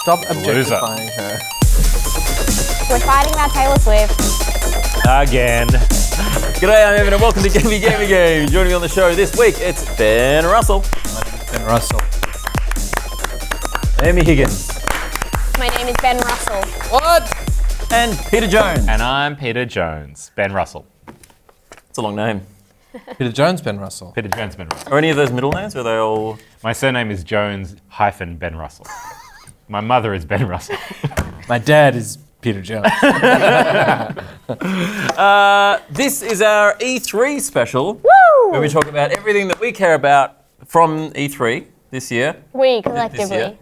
Stop objectifying her. We're fighting about Taylor Swift. Again. G'day, I'm Evan and welcome to Gamey. Joining me on the show this week, it's Ben Russell. My name is Ben Russell. Amy Higgins. My name is Ben Russell. What? And Peter Jones. And I'm Peter Jones. Ben Russell. It's a long name. Peter Jones, Ben Russell. Peter Jones, Ben Russell. Are any of those middle names? Or are they all... My surname is Jones-Ben Russell. My mother is Ben Russell. My dad is Peter Jones. This is our E3 special. Woo! Where we talk about everything that we care about from E3 this year. We This collectively. year.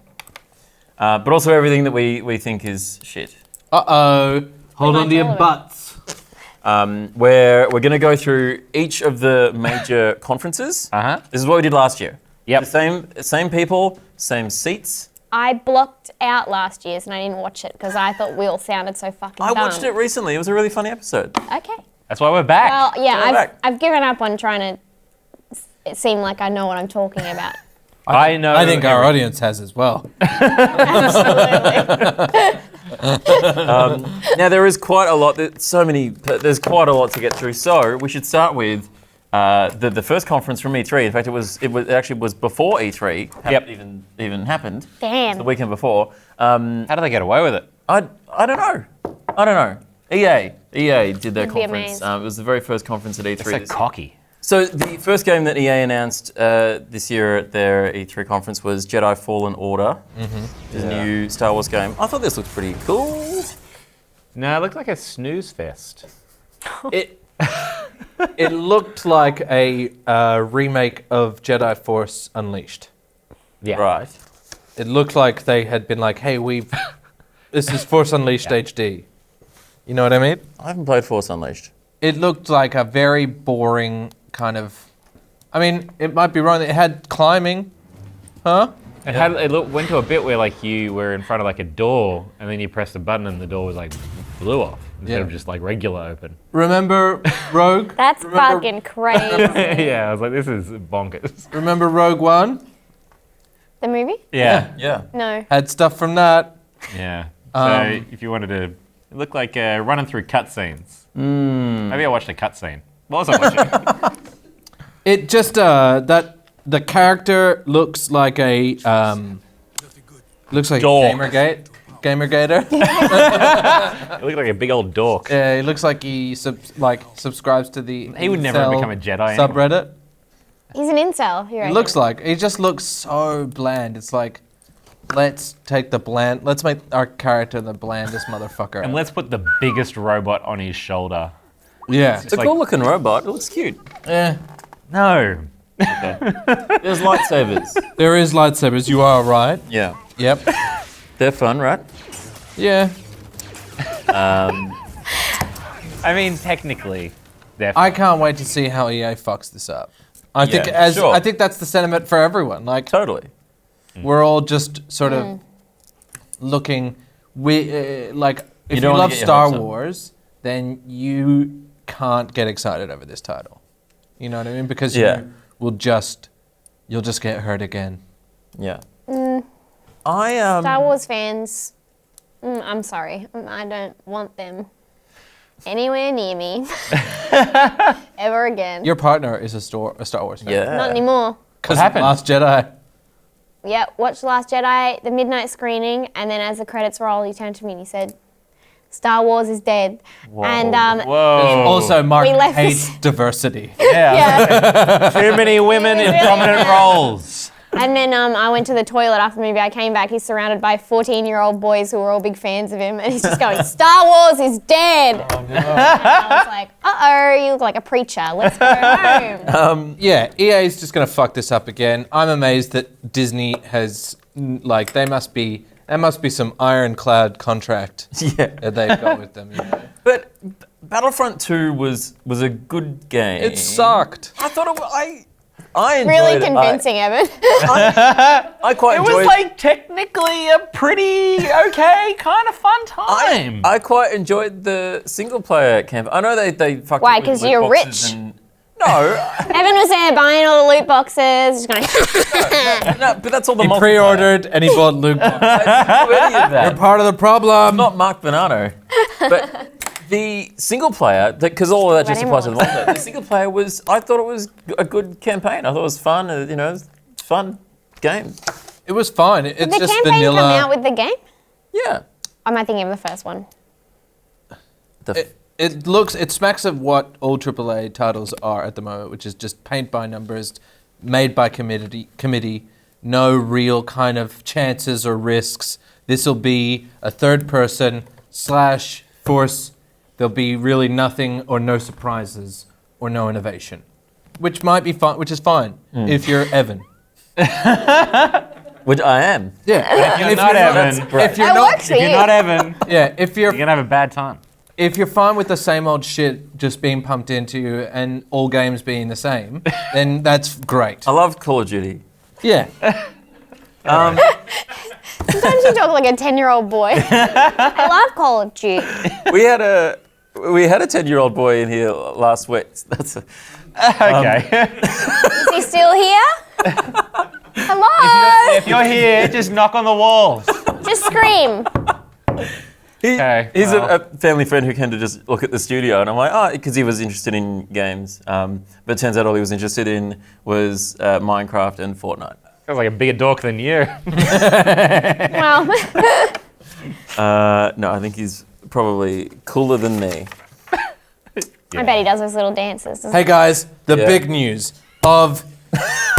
But also everything that we think is shit. Uh-oh. Hold on to your all of it. butts. Where we're going to go through each of the major conferences. Uh-huh. This is what we did last year. Yep. The same people, same seats. I blocked out last year's and I didn't watch it because I thought we all sounded so fucking I dumb. watched it recently. It was a really funny episode. Okay. That's why we're back. Well, Go yeah, back. I've given up on trying to seem like I know what I'm talking about. I know. I think our audience has as well. Now there is quite a lot. There's quite a lot to get through. So we should start with the first conference from E3. In fact, it actually was before E3 even happened. Damn. The weekend before. How do they get away with it? I don't know. EA did their You'd be conference. amazed. It was the very first conference at E3. They're so this cocky. So the first game that EA announced this year at their E3 conference was Jedi Fallen Order, which is a new Star Wars game. I thought this looked pretty cool. No, it looked like a snooze fest. It looked like a remake of Jedi Force Unleashed. Yeah. Right. It looked like they had been like, hey, this is Force Unleashed HD. You know what I mean? I haven't played Force Unleashed. It looked like a very boring kind of... I mean, it might be wrong. It had climbing. Huh? It went to a bit where like you were in front of like a door and then you pressed a button and the door was like blew off instead of just like regular open. Remember Rogue? That's fucking crazy. Yeah, I was like, this is bonkers. Remember Rogue One? The movie? Yeah. Yeah. No. Had stuff from that. Yeah. So if you wanted to, it looked like running through cutscenes. Maybe I watched a cutscene. What was I watching? It just the character looks like a Dork. Gamergator. It looked like a big old dork. Yeah, he looks like he subscribes to the He would never incel become a Jedi subreddit. He's an incel. It looks like he just looks so bland. It's like, let's make our character the blandest motherfucker. And let's put the biggest robot on his shoulder. Yeah. It's a cool looking robot. It looks cute. Yeah. No. There's lightsabers. There is lightsabers. You are right. Yeah. Yep. They're fun, right? Yeah. I mean, technically, they're I can't wait to see how EA fucks this up. I think that's the sentiment for everyone. Like, Totally. we're all just sort of looking. If you don't wanna love get your Star hopes up. Wars, then you can't get excited over this title. You know what I mean? Because Yeah. you'll just get hurt again. Yeah. Star Wars fans, I'm sorry. I don't want them anywhere near me ever again. Your partner is a Star Wars fan. Yeah. Not anymore. Because What happened? Last Jedi. Yeah, watched Last Jedi, the midnight screening, and then as the credits roll, he turned to me and he said, Star Wars is dead. Whoa. And Whoa. Also, Mark We left hates this- diversity. yeah. Too many women in prominent roles. And then I went to the toilet after the movie. I came back. He's surrounded by 14-year-old boys who are all big fans of him. And he's just going, Star Wars is dead. Oh, no. And I was like, uh-oh, you look like a preacher. Let's go home. Yeah, EA is just going to fuck this up again. I'm amazed that Disney has, there must be some ironclad contract that they've got with them. You know? But Battlefront 2 was a good game. It sucked. I thought I enjoyed Really it. convincing, Evan. I quite It enjoyed was like technically a pretty okay kind of fun time. I quite enjoyed the single player camp. I know they fucked Why, it with 'cause loot you're boxes rich? and- No, Evan was there buying all the loot boxes. Just going, no, but that's all the He multiplayer. pre-ordered and he bought loot boxes. I didn't do any of that. You're part of the problem. Not Mark Bonanno. But the single player, because all of that just applies to the multiplayer, the single player I thought it was a good campaign. I thought it was fun, fun game. It was fine. It's did the just campaign vanilla. come out with the game? Yeah. Am I thinking of the first one? It smacks of what all AAA titles are at the moment, which is just paint by numbers, made by committee, no real kind of chances or risks. This will be a third person / force. There'll be really nothing or no surprises or no innovation, which might be fun. Which is fine if you're Evan. Which I am. Yeah. If you're not Evan, If you're That not, works for if you're you. not Evan, yeah. If you're you're gonna have a bad time. if you're fine with the same old shit just being pumped into you and all games being the same, then that's great. I love Call of Duty. Yeah. Sometimes you talk like a 10-year-old boy. I love Call of Duty. We had a 10-year-old boy in here last week. That's Okay. Is he still here? Hello? If you're here, just knock on the walls. Just scream. Okay, He's well. a family friend who came to just look at the studio, and I'm like, because he was interested in games. But it turns out all he was interested in was Minecraft and Fortnite. Sounds like a bigger dork than you. Well, No, I think he's probably cooler than me. I bet he does those little dances. doesn't Hey guys, the Yeah. big news of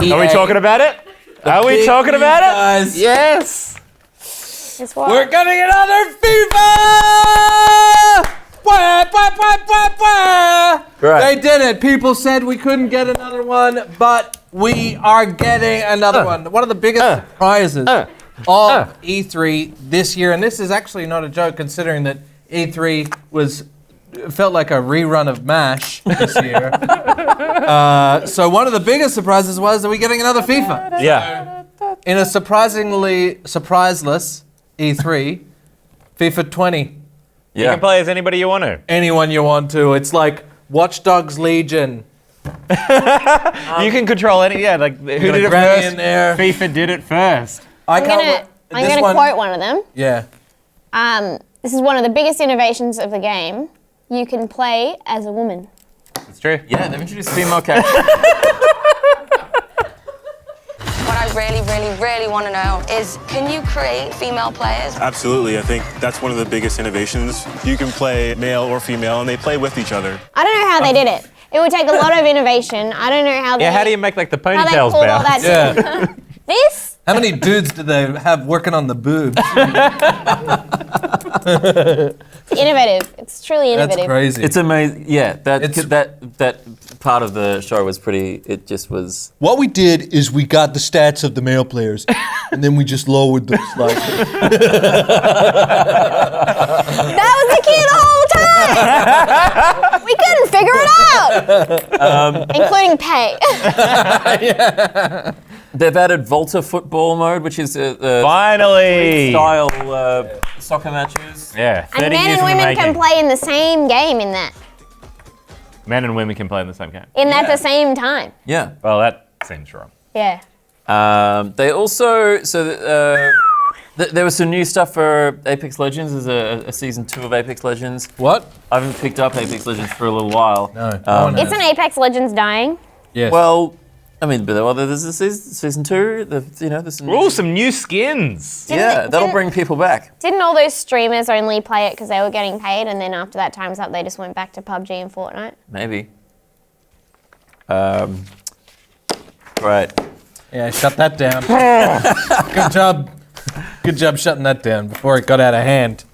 EA. Are we talking about it? Are we Big talking news, about it? guys. Yes. he? It's what? We're getting another FIFA! Wah, wah, wah, wah, wah. Right. They did it. People said we couldn't get another one, but we are getting another one. One of the biggest surprises of E3 this year, and this is actually not a joke considering that E3 felt like a rerun of MASH this year. So one of the biggest surprises was that we're getting another FIFA. Yeah. In a surprisingly surpriseless E3, FIFA 20. You can play as anybody you want to. Anyone you want to. It's like Watch Dogs Legion. You can control any. Yeah, like who got a did it granny first? in there. FIFA did it first. I'm gonna quote one of them. Yeah. This is one of the biggest innovations of the game. You can play as a woman. It's true. Yeah, they've introduced female characters. What I really want to know is, can you create female players? Absolutely. I think that's one of the biggest innovations. You can play male or female, and they play with each other. I don't know how they did it. It would take a lot of innovation. I don't know how they. Yeah, how do you make like the how they ponytails pulled all bounce? that. Yeah. This. How many dudes did they have working on the boobs? It's innovative. It's truly innovative. That's crazy. It's amazing. Yeah, It's- that part of the show was pretty. It just was. What we did is we got the stats of the male players, and then we just lowered them slightly. That was the key the whole time. We couldn't figure it out, including pay. They've added Volta football mode, which is Finally. style soccer matches. Yeah. 30 And men years and in the women can making. play in the same game in that. Men and women can play in the same game. At the same time. Yeah. Well, that seems wrong. Yeah. They also there was some new stuff for Apex Legends. There's a season 2 of Apex Legends. What? I haven't picked up Apex Legends for a little while. No. Isn't Apex Legends dying? Yes. Well, I mean, but there's a season 2. There's some. Ooh, some new skins. Yeah, that'll didn't- bring people back. Didn't all those streamers only play it because they were getting paid, and then after that time's up, they just went back to PUBG and Fortnite? Maybe. Right. Yeah, shut that down. Good job. Good job shutting that down before it got out of hand.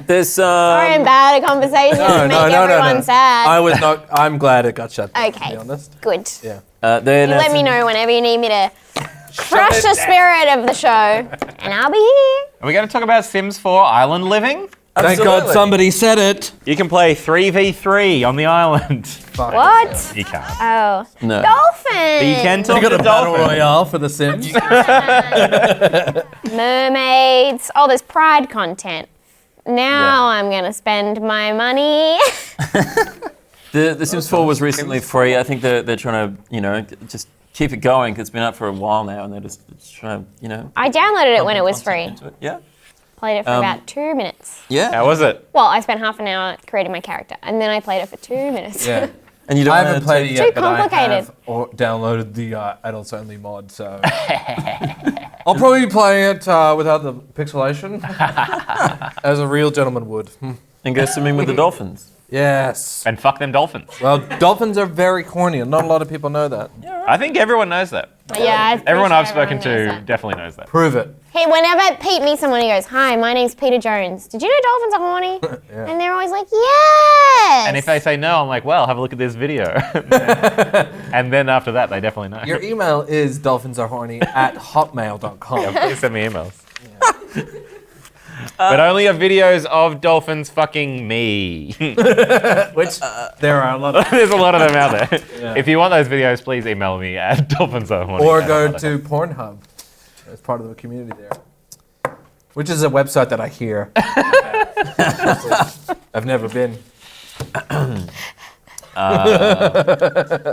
There's Sorry, I'm bad at conversations and make everyone sad. I was not. I'm glad it got shut down. To Okay. be honest. Good. Yeah. they You let me know whenever you need me to crush the spirit of the show, and I'll be here. Are we going to talk about Sims 4 Island Living? Thank God somebody said it. You can play 3v3 on the island. What? You can't. Oh. No. Dolphins. But you can talk I got to a battle dolphins. royale for The Sims. Mermaids. Oh, there's pride content. Now I'm going to spend my money. The Sims 4 was recently free. I think they're trying to, just keep it going. 'Cause it's been out for a while now, and they're just trying to, I downloaded it when it was free. Yeah. Played it for about 2 minutes. Yeah. How was it? Well, I spent half an hour creating my character, and then I played it for 2 minutes. Yeah. And you don't I haven't played it yet, Too but I complicated. have downloaded the adults only mod, so I'll probably be playing it without the pixelation, as a real gentleman would. And go swimming with the dolphins. Yes. And fuck them dolphins. Well, dolphins are very corny, and not a lot of people know that. I think everyone knows that. Yeah, I'm pretty Everyone sure I've spoken everyone knows to that. definitely knows that. Prove it. Hey, whenever Pete meets someone, he goes, "Hi, my name's Peter Jones. Did you know dolphins are horny?" And they're always like, "Yes." And if they say no, I'm like, well, have a look at this video. And then after that, they definitely know. Your email is dolphinsareHorny@hotmail.com. Please send me emails. But only of videos of dolphins fucking me. Which there are a lot of. There's a lot of them out there. If you want those videos, please email me at dolphinsareHorny. Or go to Pornhub as part of the community there. Which is a website that I hear. I've never been.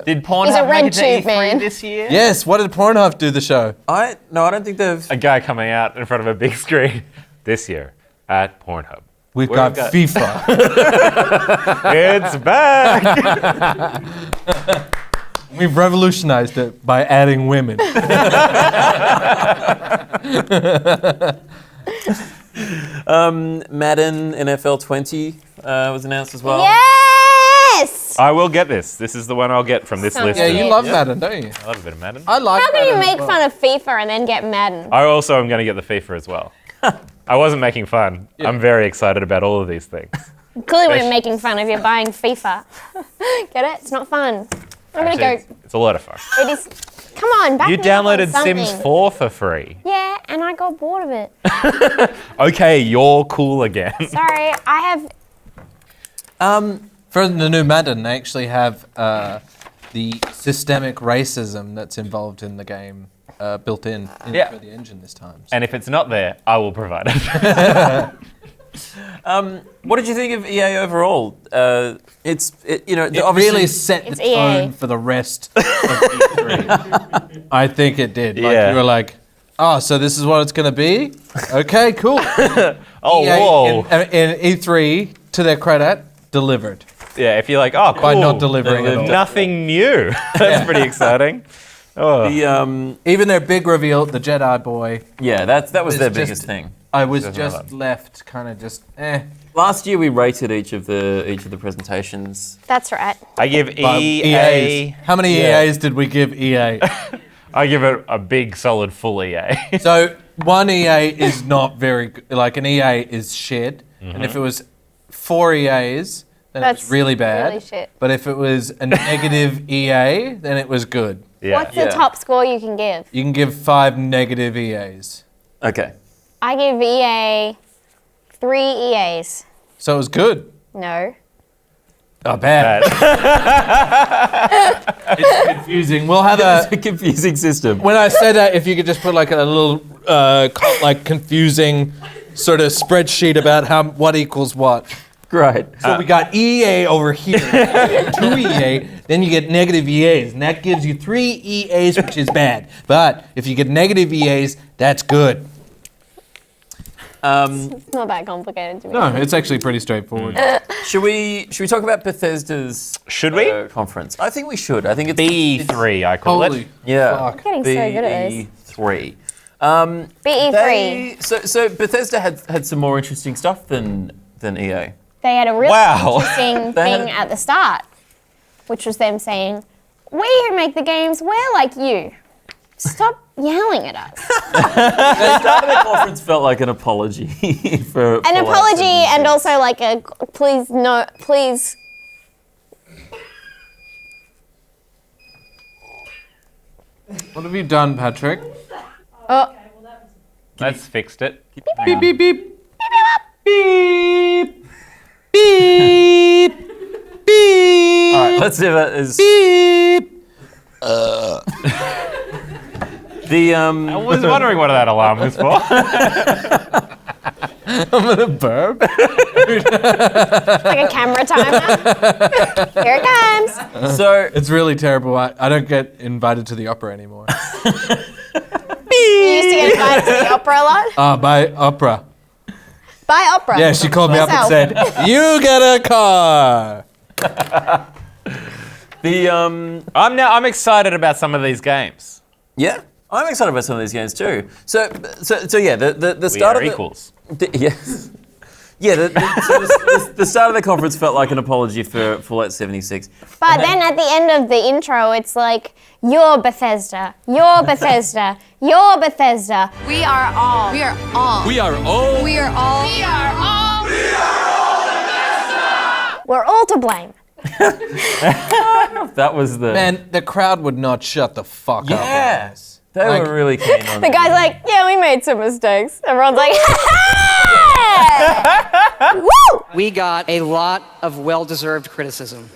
Did Pornhub He's a make it to RedTube E3 man. this year? Yes, what did Pornhub do the show? No, I don't think they've. A guy coming out in front of a big screen this year at Pornhub. We've We've got got- FIFA. It's back! We've revolutionized it by adding women. Madden NFL 20 was announced as well. Yes. I will get this. This is the one I'll get from this Sounds list. Yeah, good. you love Madden, don't you? I love a bit of Madden. I like How can you Madden as make well. fun of FIFA and then get Madden? I also am going to get the FIFA as well. I wasn't making fun. I'm very excited about all of these things. Clearly, we're making fun of you buying FIFA. Get it? It's not fun. I'm gonna Actually, go. it's a lot of fun. It is. Come on, back You me up on downloaded Sims something. 4 for free. Yeah, and I got bored of it. Okay, you're cool again. Sorry, I have. For the new Madden, they actually have the systemic racism that's involved in the game built in Yeah. for the engine this time. And if it's not there, I will provide it. What did you think of EA overall? It obviously really set It's the EA. tone for the rest of E3. I think it did. Like, Yeah. you were like, oh, so this is what it's going to be? Okay, cool. Oh, EA whoa. In E3, to their credit, delivered. Yeah, if you're like, oh, cool. By not delivering at all. Nothing new. That's pretty exciting. Oh. Even their big reveal, the Jedi boy, that was It's their just- biggest thing. I was Doesn't just matter. left kind of just, eh. Last year we rated each of the presentations. That's right. I give By EA. EAs. How many Yeah. EAs did we give EA? I give it a big, solid, full EA. So one EA is not very good. Like an EA is shit. And if it was 4 EAs, then it That's was really bad. really shit. But if it was a negative EA, then it was good. Yeah. What's the top score you can give? You can give 5 negative EAs. Okay. I give EA 3 EAs. So it was good. No. Oh, bad. It's confusing. We'll have It's a a. confusing system. When I said that, if you could just put like a little, confusing sort of spreadsheet about what equals what. Great. So we got EA over here, 2 EA, then you get negative EAs, and that gives you 3 EAs, which is bad. But if you get negative EAs, that's good. It's not that complicated to me. No, it's actually pretty straightforward. Should we talk about Bethesda's Should we? conference? I think we should. I think it's B3, I call Holy it. Yeah. fuck. Getting so good at this. B3. BE3. So Bethesda had some more interesting stuff than EA. They had a really Wow. interesting They had thing at the start, which was them saying, "We who make the games, we're like you. Stop yelling at us." The start of the conference felt like an apology for An Fallout apology 76. and also like a please no, please. What have you done, Patrick? Oh, That's fixed it. Beep, beep, beep. Beep. Beep. Beep. All right, let's do that. Is Beep. I was wondering what that alarm was for. I'm in a burp. Like a camera timer. Here it comes. So It's really terrible. I don't get invited to the opera anymore. You used to get invited to the opera a lot. By opera. By opera. Yeah, she called me up and Yourself. said, "You get a car." I'm excited about some of these games. yeah, I'm excited about some of these games too. So yeah, the We start are of equals. yes. Yeah, the start of the conference felt like an apology for Fallout 76. But then at the end of the intro, it's like, you're Bethesda, you're Bethesda, you're Bethesda. We are all. We are all. We are all. We are all. We are all. We're all to blame. That was the Man, the crowd would not shut the fuck up. yeah. They Like- were really keen on The guy's like, yeah, we made some mistakes. Everyone's like, woo! We got a lot of well-deserved criticism.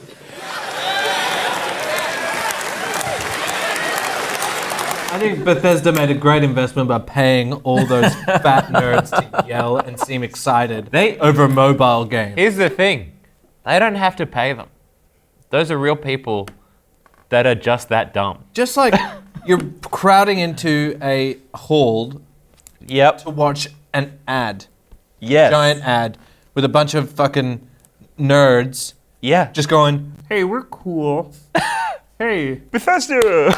I think Bethesda made a great investment by paying all those fat nerds to yell and seem excited over a mobile game. Here's the thing. They don't have to pay them. Those are real people that are just that dumb. Just like you're crowding into a hall Yep. to watch an ad, Yes. giant ad, with a bunch of fucking nerds Yeah. just going, Hey, we're cool. Hey, Bethesda.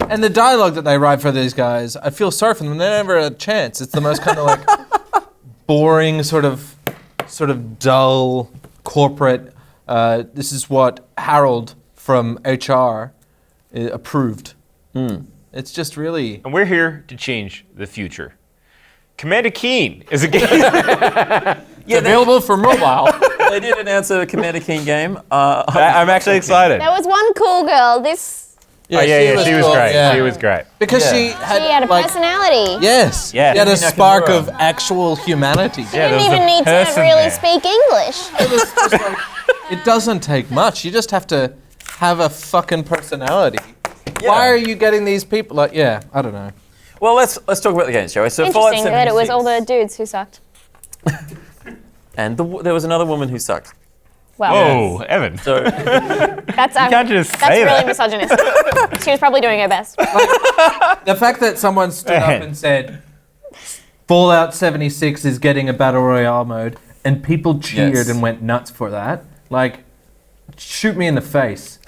and the dialogue that they write for these guys, I feel sorry for them. They never had a chance. It's the most kind of like boring, sort of dull, corporate. This is what Harold from HR approved. It's just really. And we're here to change the future. Commander Keen is a game. It's available for mobile. They did announce a Commander Keen game. I'm actually excited. There was one cool girl. This She was cool, great. yeah. She was great. Because Yeah. she had, she had a like, personality. Yes. Yeah. She had a Nakamura. spark of actual humanity. She Yeah, didn't there was even a need to person really there. speak English. It doesn't take much. You just have to have a fucking personality. Why are you getting these people? Like, yeah, I don't know. Well, let's talk about the games, shall we? So Fallout Interesting that it was 76. all the dudes who sucked. And there was another woman who sucked. Well, Whoa, Evan. So that's can't just that's say really that. misogynistic. She was probably doing her best. The fact that someone stood up and said, Fallout 76 is getting a Battle Royale mode, and people cheered Yes. and went nuts for that, like, shoot me in the face.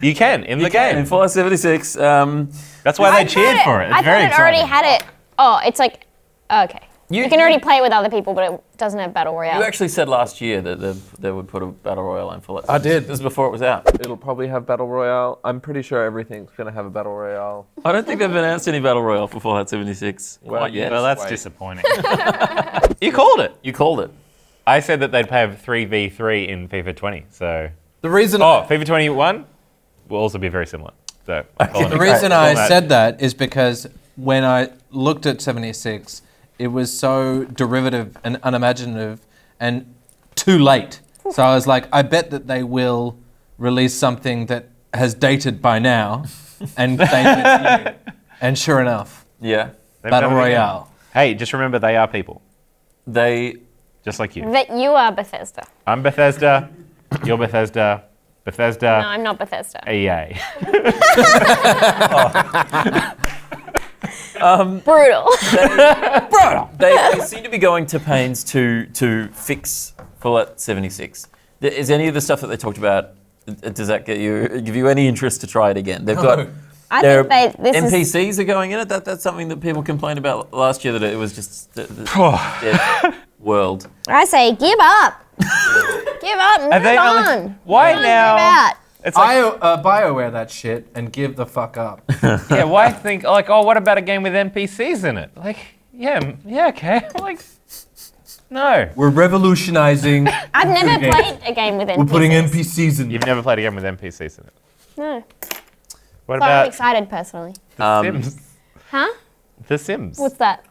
You can in the in game. Fallout 76, That's why they cheered for it. It's I very thought it already exciting. had it. Oh, it's like, okay. You- You can already play it with other people, but it doesn't have Battle Royale. you actually said last year that they would put a battle royale in Fallout. I did. This was before it was out. It'll probably have Battle Royale. I'm pretty sure everything's going to have a Battle Royale. I don't think they've announced any battle royale for Fallout 76. Well, Not yet. Well, that's Wait. disappointing. You called it. You called it. I said that they'd play 3v3 in FIFA 20. So, The reason FIFA 21 will also be very similar. So, The reason I said that is because when I looked at 76, it was so derivative and unimaginative and too late. So I was like, I bet that they will release something that has dated by now and claim it's new. And sure enough, Yeah. Battle Royale. Hey, just remember they are people, They. just like you. That you are Bethesda. I'm Bethesda. You're Bethesda. Bethesda. No, I'm not Bethesda. EA. Brutal. They seem to be going to pains to fix Fallout 76. Is any of the stuff that they talked about, does that give you any interest to try it again? They've got I their think this is NPCs are going in it. That's something that people complained about last year, that it was just the dead world. I say give up. Give up and move on. Why Move now? out. It's like, BioWare that shit and give the fuck up. yeah, why think, like, oh, what about a game with NPCs in it? Like, yeah, okay. Like, no. We're revolutionizing. I've never game. played a game with NPCs. We're putting NPCs in. You've never played a game with NPCs in it. No. What So I'm about excited personally. The Sims? Huh? The Sims. What's that?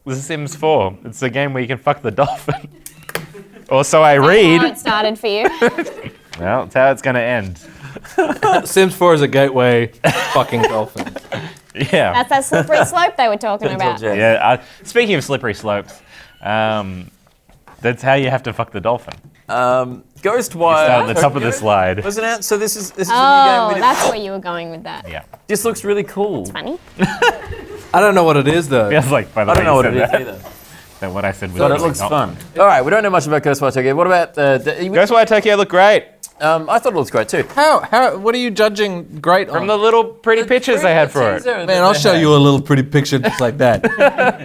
The Sims 4. It's a game where you can fuck the dolphin. Or so I How read. it started for you. Well, that's how it's going to end. Sims 4 is a gateway fucking dolphin. Yeah. That's that slippery slope they were talking about. Yeah. Speaking of slippery slopes, That's how you have to fuck the dolphin. Ghostwire. Start at the top of the slide. Was announced. So this is a new game. Oh, that's where you were going with that. Yeah. This looks really cool. Funny. I don't know what it is though. Feels like by the I don't way know you what it said is that, either. that what I said was But it really looks not- fun. All right, we don't know much about Ghostwire Tokyo. What about Ghostwire Tokyo looked great. I thought it looks great too. How? What are you judging great From on? the little pretty pictures they had for it. Man, I'll show you a little pretty picture just like that.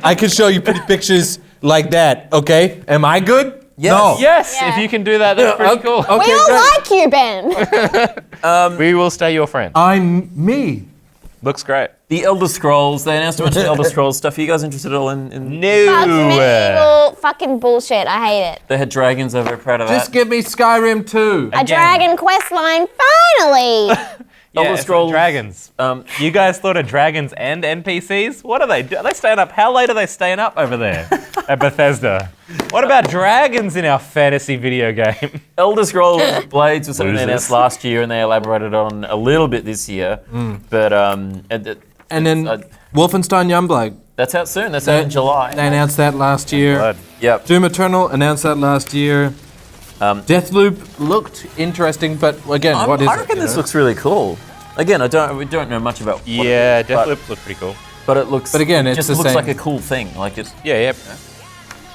I can show you pretty pictures like that. Okay? Am I good? Yes. No. Yes, Yeah. if you can do that, that's pretty cool. Okay, We all great. like you, Ben. We will stay your friend. I'm me. Looks great. The Elder Scrolls. They announced a bunch of Elder Scrolls stuff. Are you guys interested at all in? Fuck No. medieval fucking bullshit. I hate it. They had dragons. I'm very proud of that. Just give me Skyrim 2. A dragon quest line, finally. Elder it's Scrolls. dragons. You guys thought of dragons and NPCs? What are they doing? Are they staying up? How late are they staying up over there at Bethesda? What about dragons in our fantasy video game? Elder Scrolls Blades was something they Losers. announced last year, and they elaborated on a little bit this year. But And then Wolfenstein Youngblood. that's out soon. That's out in July. They announced that last year. Blood. Yep. Doom Eternal announced that last year. Deathloop looked interesting, but again, what is I it? reckon you this know? looks really cool. Again, we don't know much about. What Yeah, it is, but- Deathloop looked pretty cool. But it looks. But again, it it's just the looks same. like a cool thing. Like just Yeah.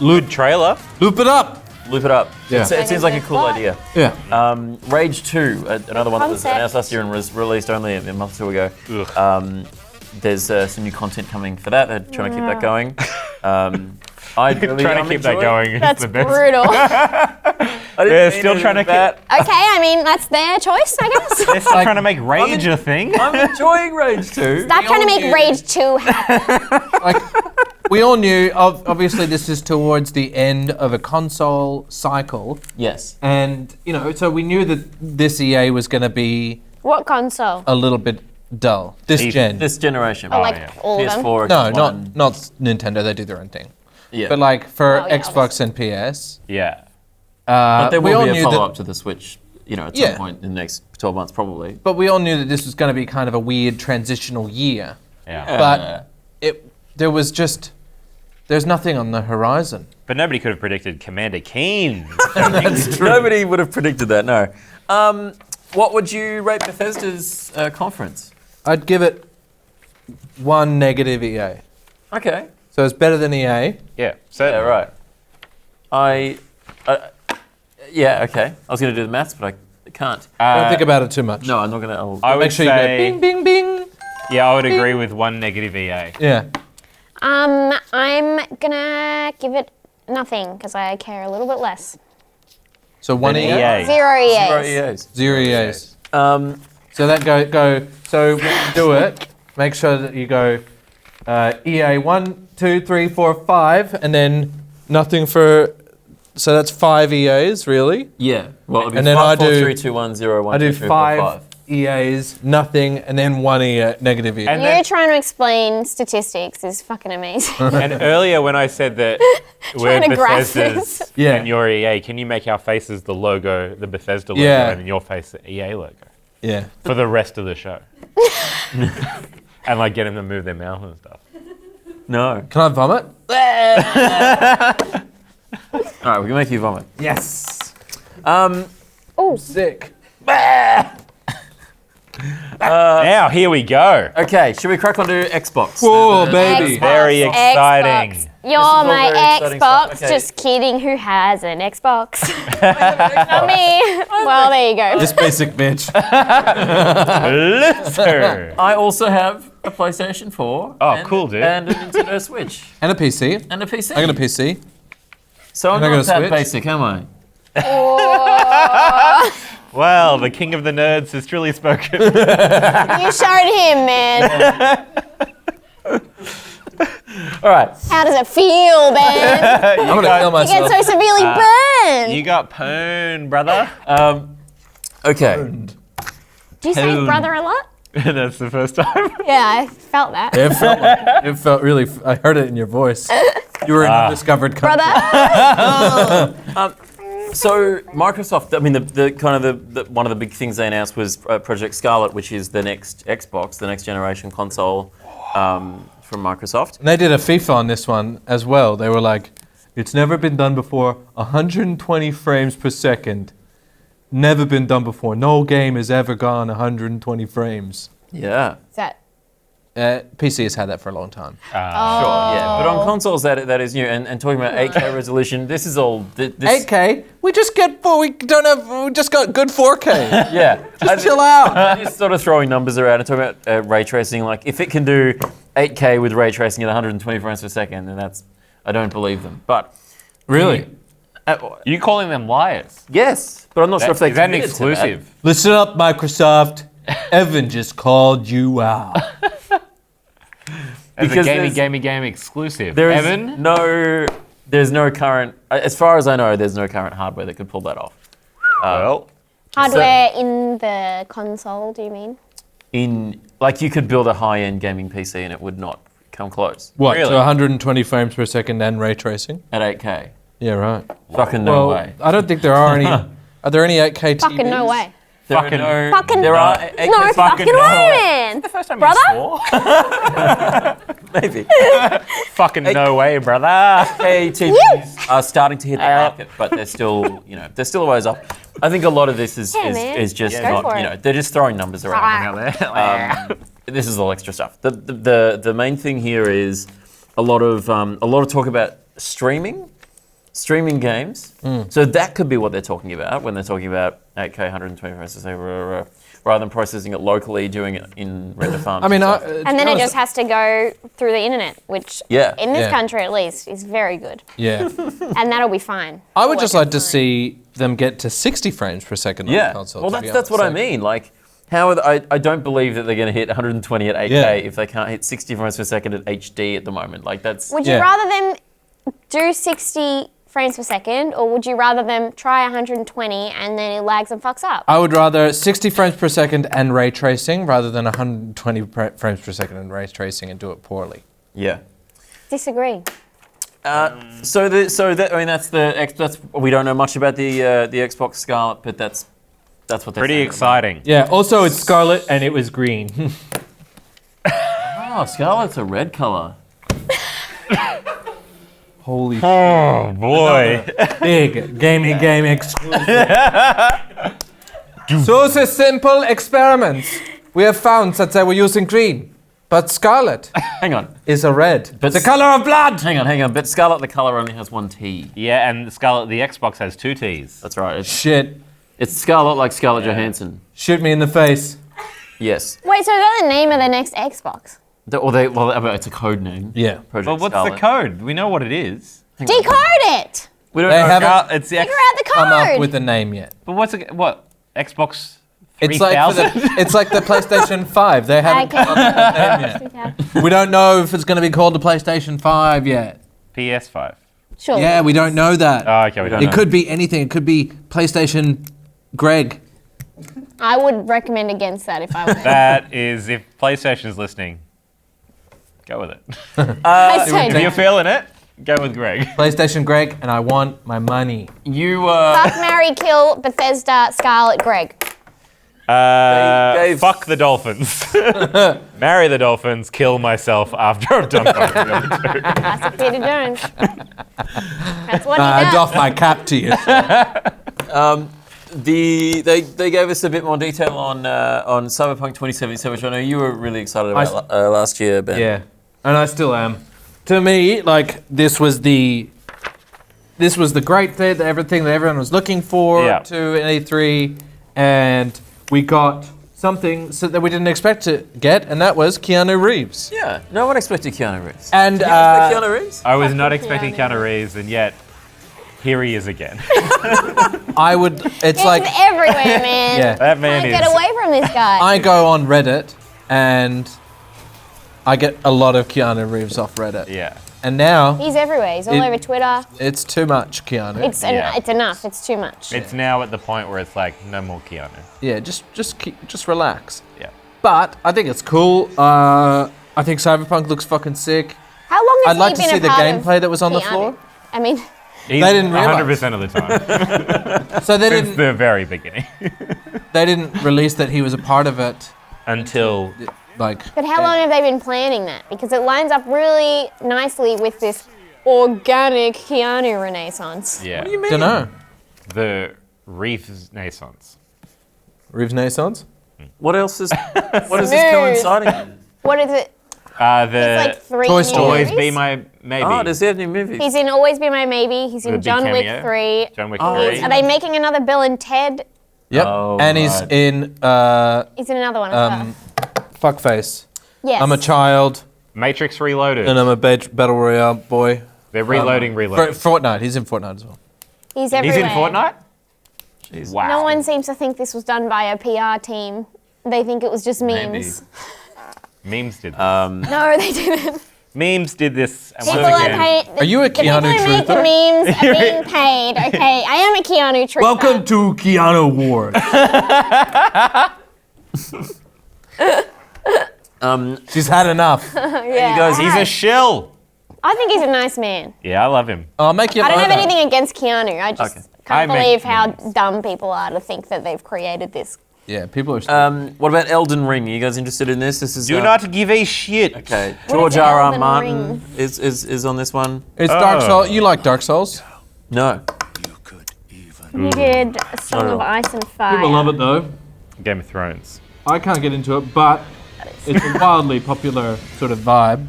Lewd trailer. Loop it up. loop it up. Yeah. It seems like a cool idea. Yeah. Rage 2, another one that was Concept. announced last year and was released only a month or two ago. Ugh. There's some new content coming for that. They're trying to keep that going. I'm Trying to keep that going is That's the best. brutal. They're still trying to Okay, I mean, that's their choice, I guess. They're still trying to make Rage a thing. I'm enjoying Rage 2. Stop trying to make Rage 2 happen. Like, we all knew, obviously, this is towards the end of a console cycle. Yes. And, you know, so we knew that this EA was going to be What console? a little bit dull. This gen. This generation. Oh, like yeah. all of them? PS4. No, X1. not Nintendo. They do their own thing. Yeah. But like for Oh, yeah, Xbox and PS, Yeah. But there we will all be a knew follow-up that. to the Switch, at Yeah. some point in the next 12 months, probably. But we all knew that this was going to be kind of a weird transitional year. Yeah. But there's nothing on the horizon. But nobody could have predicted Commander Keen. Nobody would have predicted that, no. What would you rate Bethesda's conference? I'd give it 1 negative EA. Okay. So it's better than EA. Yeah. So Yeah, right. Yeah, okay. I was going to do the maths, but I can't. Don't think about it too much. No, I'm not going to. I would Make sure you go say, bing, bing, bing. yeah, I would agree with 1 negative EA. Yeah. I'm gonna give it nothing because I care a little bit less. So 1 Then EA. EA. 0 EAs. Zero EAs. 0 EAs. Um, So that go. So when you do it, make sure that you go EA 1, 2, 3, 4, 5, and then nothing for. So that's 5 EAs really. yeah. Well, it'll be And then 5, I 4, do- 3, 2, 1, 0, 1, I do 2, 3, 4, 5 EAs, nothing, and then 1 EA, negative EA. And You then- trying to explain statistics is fucking amazing. And earlier when I said that we're Trying to grasp Bethesda's this. Yeah. and your EA, can you make our faces the logo, the Bethesda logo, Yeah. and then your face the EA logo Yeah. for the rest of the show? And like getting them to move their mouth and stuff. No. Can I vomit? All right, we can make you vomit. Yes. Oh, Sick. Now here we go. Okay, should we crack onto Xbox? Whoa, baby. Xbox, Very exciting. Xbox. This is You're all my very exciting Xbox. stuff. Okay. Just kidding. Who has an Xbox? Not me. Well, there you go. This basic bitch. Luther. I also have a PlayStation 4. Oh, and, cool, dude. And a Nintendo Switch. And a PC. And a PC. I got a PC. So I'm And I got not a that Switch. basic, am I? Well, the king of the nerds has truly spoken. You showed him, man. All right. How does it feel, Ben? I'm gonna kill You get myself. so severely burned. You got pwned, brother. Okay. Do you say Tone. brother a lot? That's the first time. Yeah, I felt that. It felt really. I heard it in your voice. You were in undiscovered country. Brother. So Microsoft, I mean, the kind of the one of the big things they announced was Project Scarlet, which is the next Xbox, the next generation console from Microsoft. And they did a FIFA on this one as well. They were like, It's never been done before. 120 frames per second. Never been done before. No game has ever gone 120 frames. Yeah. Is that? PC has had that for a long time. Sure, yeah. But on consoles, that is new. And talking about 8K resolution, this is all... This, 8K? We just got good 4K. Yeah. Just chill out. I'm just sort of throwing numbers around and talking about ray tracing. Like, if it can do 8K with ray tracing at 120 frames per second, then that's... I don't believe them. But... Really? You calling them liars? Yes, but I'm not sure if they Is that an committed to that. exclusive? Listen up, Microsoft. Evan just called you out. As Because a there's- Gamey exclusive. There is Evan? there's no current, as far as I know, there's no current hardware that could pull that off. Well, Hardware in the console, do you mean? Like, you could build a high-end gaming PC and it would not come close What, Really? to 120 frames per second and ray tracing? at 8K. Yeah, right. Fucking no way. I don't think there are any. Are there any 8K TVs? Fucking no way. There Fucking- are no, Fucking there are no 8K fucking way, man. the first time Brother? you swore? maybe. Fucking no way, brother. 8K TVs are starting to hit the market, but they're still, they're still a ways off. I think a lot of this is Yeah, man. is just Go for not, it. they're just throwing numbers around. This is all extra stuff. The main thing here is a lot of talk about streaming games. So that could be what they're talking about when they're talking about 8K 120 frames per second, rather than processing it locally, doing it in render farms. I mean, And then it just has to go through the internet, which Yeah. in this Yeah. country at least is very good. yeah. And that'll be fine. I would just Working like to fine. see them get to 60 frames per second on the console. Well, to be that's what I honest. mean. Like, how are I don't believe that they're going to hit 120 at 8K Yeah. if they can't hit 60 frames per second at HD at the moment. Like, that's... Would you Yeah. rather them do 60 frames per second, or would you rather them try 120 and then it lags and fucks up? I would rather 60 frames per second and ray tracing rather than 120 frames per second and ray tracing and do it poorly. Yeah. Disagree. That's we don't know much about the Xbox Scarlet, but that's what they're Pretty saying. exciting. Yeah, also it's scarlet and it was green. Oh, Scarlet's a red color. Holy Oh, boy. big gaming game exclusive. So the simple experiments we have found that they were using green, but scarlet Hang on. is a red. But the color of blood. Hang on. But Scarlet, the color only has one T. Yeah, and Scarlet, the Xbox has 2 Ts. That's right. Shit. It's Scarlet like Scarlett Johansson. Shoot me in the face. Yes. Wait, so is that the name of the next Xbox? It's a code name. Yeah. Project Well, what's Scarlet. the code? We know what it is. Decode it! We don't They know. haven't It's the X. Figure out the come up code! with the name yet. But what? Xbox It's like, 3000? it's like the PlayStation 5. They haven't Okay. come up with the name yet. We don't know if it's going to be called the PlayStation 5 yet. PS5. Sure. Yeah, we don't know that. Oh, okay, we don't It know. could be anything. It could be PlayStation Greg. I would recommend against that if I were there. That is, if PlayStation's listening, go with it. I say If you're no. feeling it, go with Greg. PlayStation Greg, and I want my money. You Fuck, marry, kill, Bethesda, Scarlet, Greg. gave- Fuck the Dolphins. Marry the Dolphins, kill myself after I've done both of them. Classic Peter Jones. That's what he I does. doff my cap to you. They gave us a bit more detail on Cyberpunk 2077, which I know you were really excited about last year, Ben. Yeah, and I still am. To me, like this was the great thing, everything that everyone was looking for Yeah. to an E3, and we got something that we didn't expect to get, and that was Keanu Reeves. Yeah. No one expected Keanu Reeves. And Did you expect Keanu Reeves? I was not Fucking expecting Keanu. Keanu Reeves, and yet here he is again. I would. It's He's like everywhere, man. Yeah. That man Can't is. get away from this guy. I go on Reddit, and I get a lot of Keanu Reeves off Reddit. Yeah. And now He's everywhere. He's all It- over Twitter. it's too much, Keanu. It's Yeah. it's enough. It's too much. It's now at the point where it's like, no more Keanu. Yeah, just relax. Yeah. But I think it's cool. I think Cyberpunk looks fucking sick. How long has I'd like he to been see a the part of gameplay that was on the Keanu? floor. I mean, He's They didn't realize. 100% of the time. So they Since didn't the very beginning. they didn't release that he was a part of it. Until Like but how long have they been planning that? Because it lines up really nicely with this organic Keanu renaissance. Yeah. What do you mean? Don't know. The Renaissance. Reeves Naissance? What else is? What is this coinciding with? What is it? The It's like 3 Toy Story. Always movies. Be My Maybe. Oh, does he have new movies? He's in Always Be My Maybe. He's The in big John Wick cameo. 3. John Wick Oh, 3. Are they making another Bill and Ted? Yep. Oh, and he's right. in He's in another one as well. Fuckface. Yes. I'm a child Matrix Reloaded. and I'm a battle royale boy. They're reloading. Fortnite. He's in Fortnite as well. He's He's everywhere. in Fortnite? Jeez. Wow. No one seems to think this was done by a PR team. They think it was just memes. Memes did this. No, they didn't. Memes did this. And People once are again, paid. Are you a The people Keanu who make the truther? memes are being paid. Okay, I am a Keanu truther. Welcome to Keanu Ward. She's had enough. Yeah, you guys- he's a shill. I think he's a nice man. Yeah, I love him. I'll make you. I don't have over. anything against Keanu. I just Okay. I can't make believe how memes. dumb people are to think that they've created this. Yeah, people are. What about Elden Ring? Are you guys interested in this? This is Do not give a shit. Okay. What George is R. R. Elden Martin Ring? is on this one. It's Dark Souls. You like Dark Souls? No. He did a Song of Ice and Fire. People love it though. Game of Thrones. I can't get into it, but it's a wildly popular sort of vibe.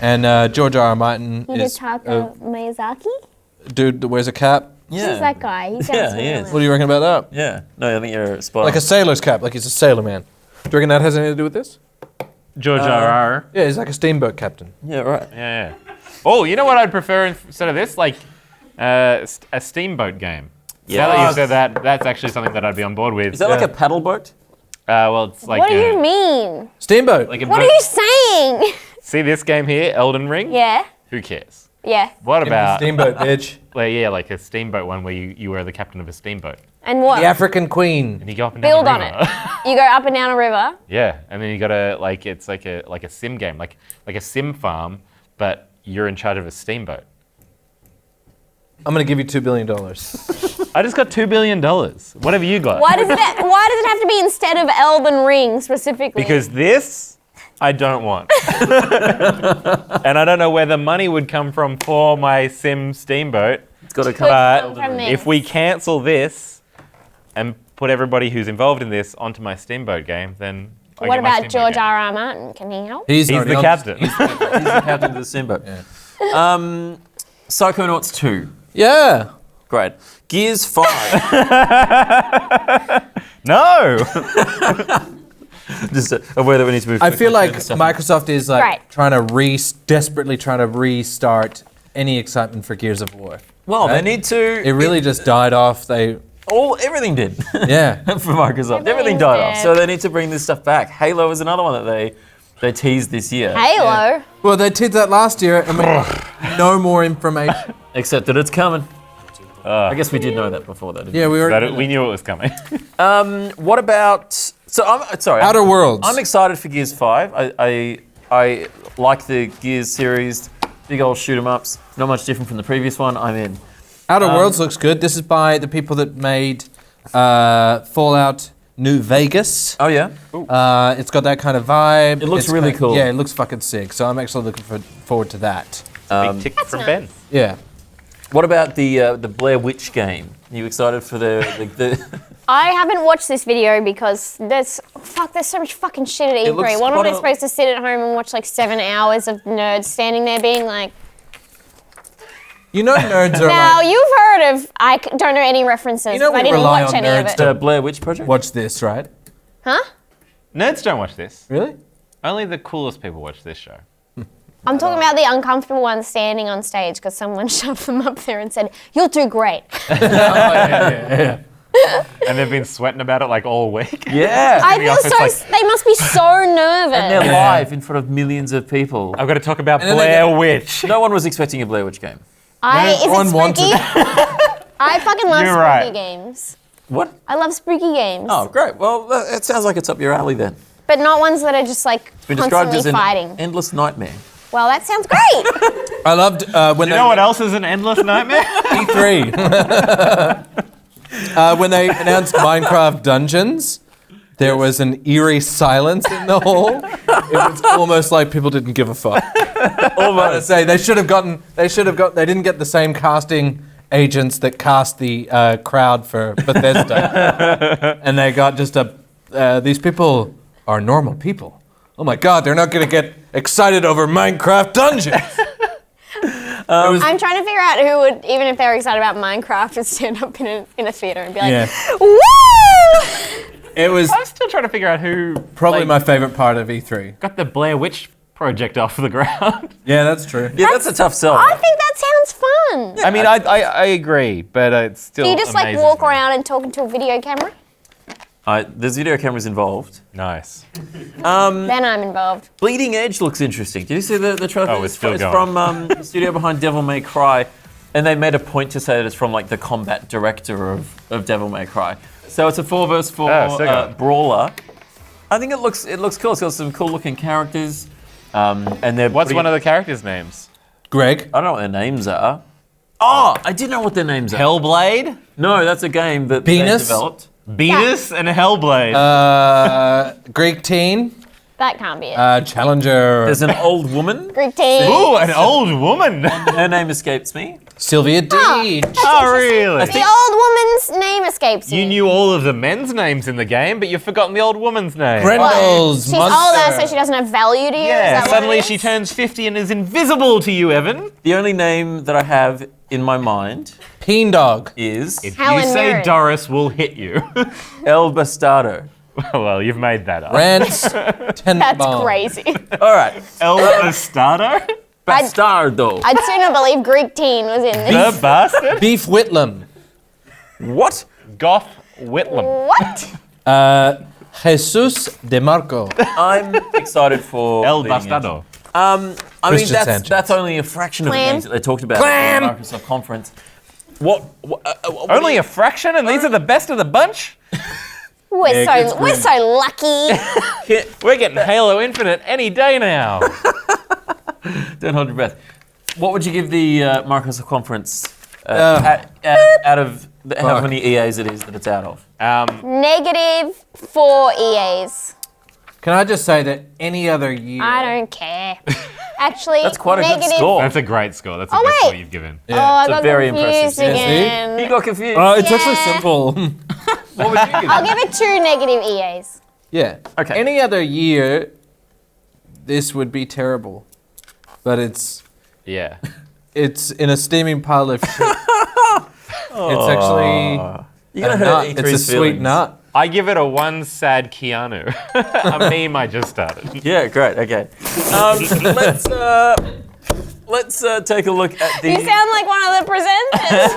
And George R. R. Martin He did is Taco Miyazaki. a dude that wears a cap. Yeah. Who's that guy? He sounds Yeah, he familiar. is. What do you reckon about that? Yeah. No, I think you're spot on. Like a sailor's cap, like he's a sailor man. Do you reckon that has anything to do with this? George R.R. Yeah, he's like a steamboat captain. Yeah, right. Yeah. Oh, you know what I'd prefer instead of this? Like a steamboat game. Yeah. Now that you said that, that's actually something that I'd be on board with. Is that like a paddle boat? Well, it's like What do you mean? Steamboat. like a What boat. are you saying? See this game here, Elden Ring? Yeah, Who cares? yeah. What about Steamboat, bitch. like a steamboat one where you are the captain of a steamboat And what? The African Queen. and you go up and down Build the on river. it. You go up and down a river. Yeah, and then you gotta it's like a sim game, like a sim farm, but you're in charge of a steamboat. I'm gonna give you $2 billion. I just got $2 billion. What have you got? Why does it have to be instead of Elden Ring specifically? Because this I don't want. And I don't know where the money would come from for my sim steamboat. It's got to come. Come from this. If we cancel this and put everybody who's involved in this onto my steamboat game, then I What get my about steamboat George game. R. R. Martin? Can he help? He's already the on- captain. He's the captain of the steamboat. Psychonauts 2. Yeah. Great. Gears 5. No. Just aware that we need to move. I feel like stuff. Microsoft is like Right. trying to desperately trying to restart any excitement for Gears of War. Well, Right? they need to. It really just died off. Everything did. Yeah. For Microsoft. Everything Everything's died off. dead. So they need to bring this stuff back. Halo is another one that they teased this year. Halo. Well, they did that last year, and no more information. Except that it's coming. I guess we did know that before, though. Didn't Yeah, we were. We knew it was coming. we? What about? So I'm sorry. Outer Worlds. I'm excited for Gears 5. I like the Gears series. Big old shoot 'em ups. Not much different from the previous one. I'm in. Outer Worlds looks good. This is by the people that made Fallout New Vegas. Oh yeah. It's got that kind of vibe. It looks It's really got- cool. Yeah, it looks fucking sick. So I'm actually looking forward to that. Big tick from Ben. Yeah. What about the Blair Witch game? Are you excited for the I haven't watched this video because there's so much fucking shit at looks E3. What am I spot on. supposed to sit at home and watch like 7 hours of nerds standing there being like, You know, nerds are now like, you've heard of, don't know any references. You know I we didn't rely watch on any of nerds it. to- the Blair Witch project? watch this, right? Huh? Nerds don't watch this. Really? Only the coolest people watch this show. I'm talking about the uncomfortable ones standing on stage because someone shoved them up there and said, "You'll do great." And they've been sweating about it like all week. Yeah. I the feel office, so. They must be so nervous. And they're live in front of millions of people. I've got to talk about And then they Blair get- Witch. No one was expecting a Blair Witch game. Is it one wanted spooky? I fucking love You're spooky right. games. What? I love spooky games. Oh, great. Well, it sounds like it's up your alley then. But not ones that are just like Been described constantly as an fighting. endless nightmare. Well, that sounds great. I loved when You know what else is an endless nightmare? E3. When they announced Minecraft Dungeons, There was an eerie silence in the hall. It was almost like people didn't give a fuck. Almost. Say they didn't get the same casting agents that cast the crowd for Bethesda, and they got just these people are normal people. Oh my God, they're not going to get excited over Minecraft dungeons. I'm trying to figure out who would, even if they were excited about Minecraft, would stand up in a theater and be like, Yeah. "Woo!" It was I'm still trying to figure out who probably my favorite part of E3. got the Blair Witch project off the ground. Yeah, that's true. Yeah, that's a tough sell. I think that sounds fun. I mean, I agree, but it's still. Do you just like amazes walk me. around and talk into a video camera? There's video cameras involved. Nice. Then I'm involved. Bleeding Edge looks interesting. Did you see the trailer? Oh, it's still going. from the studio behind Devil May Cry, and they made a point to say that it's from like the combat director of Devil May Cry. So it's a 4 vs 4 still going. brawler. I think it looks cool. It's got some cool looking characters, and they're What's one of the characters' names? Greg, I don't know what their names are. Oh, I did know what their names are. Hellblade, No, that's a game that they Venus? developed. Beatus, and Hellblade. Greek teen, That can't be it. Challenger, There's an old woman. Greek team. Ooh, an old woman. Her name escapes me. Sylvia Deej. Oh, really? The old woman's name escapes me. You knew all of the men's names in the game, but you've forgotten the old woman's name. Grendel's She's monster. older, so she doesn't have value to you. Is Yeah, that what suddenly it she is? turns 50 and is invisible to you, Evan. The only name that I have in my mind Peen Dog. is If Helen you say Mirren. Doris will hit you. El Bastardo. Well, you've made that up. Rance That's Tenenbaum. crazy. All right. El Bastardo? Bastardo. I'd sooner believe Greek teen was in this. The bastard? Beef Whitlam. What? Goth Whitlam. What? Jesus De Marco. I'm excited for El Bleeding Edge. Bastardo. I mean, Christian that's Sanchez. only a fraction of the Clam. games that they talked about Clam. at the Microsoft conference. What Only a fraction, and these are the best of the bunch? We're it's so lucky. We're getting Halo Infinite any day now. Don't hold your breath. What would you give the Microsoft conference out of how many EAs it is that it's out of? Negative 4 EAs. Can I just say that any other year? I don't care. Actually, That's quite a good negative. score. That's a great score. That's the Oh, best score wait. you've given. Oh, I it's a got very confused impressive again. You got confused. It's actually Yeah. simple. What would you give? I'll give it 2 negative EAs. Yeah. Okay. Any other year, this would be terrible. But it's Yeah. in a steaming pile of shit. It's actually You're gonna a hurt nut. E3's It's a sweet feelings. nut. I give it a 1 sad Keanu. A meme I just started. Yeah, great. Okay. Let's take a look at the You sound like one of the presenters.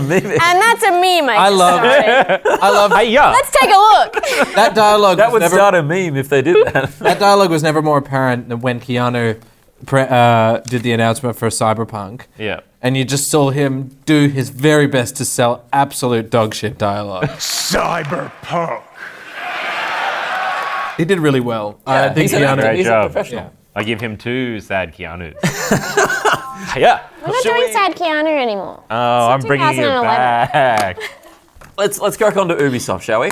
meme. And that's a meme I love it. I love Hey, yeah. Let's take a look. that dialogue. That would was never, start a meme if they did that. That dialogue was never more apparent than when Keanu did the announcement for Cyberpunk. Yeah. And you just saw him do his very best to sell absolute dog shit dialogue. Cyberpunk. He did really well. I think he's an actor. Keanu. Great He's a job. professional. Yeah. I give him 2 sad Keanus. Yeah. We're not doing sad Keanu anymore. Oh, I'm bringing it 2011. back. Let's crack on to Ubisoft, shall we?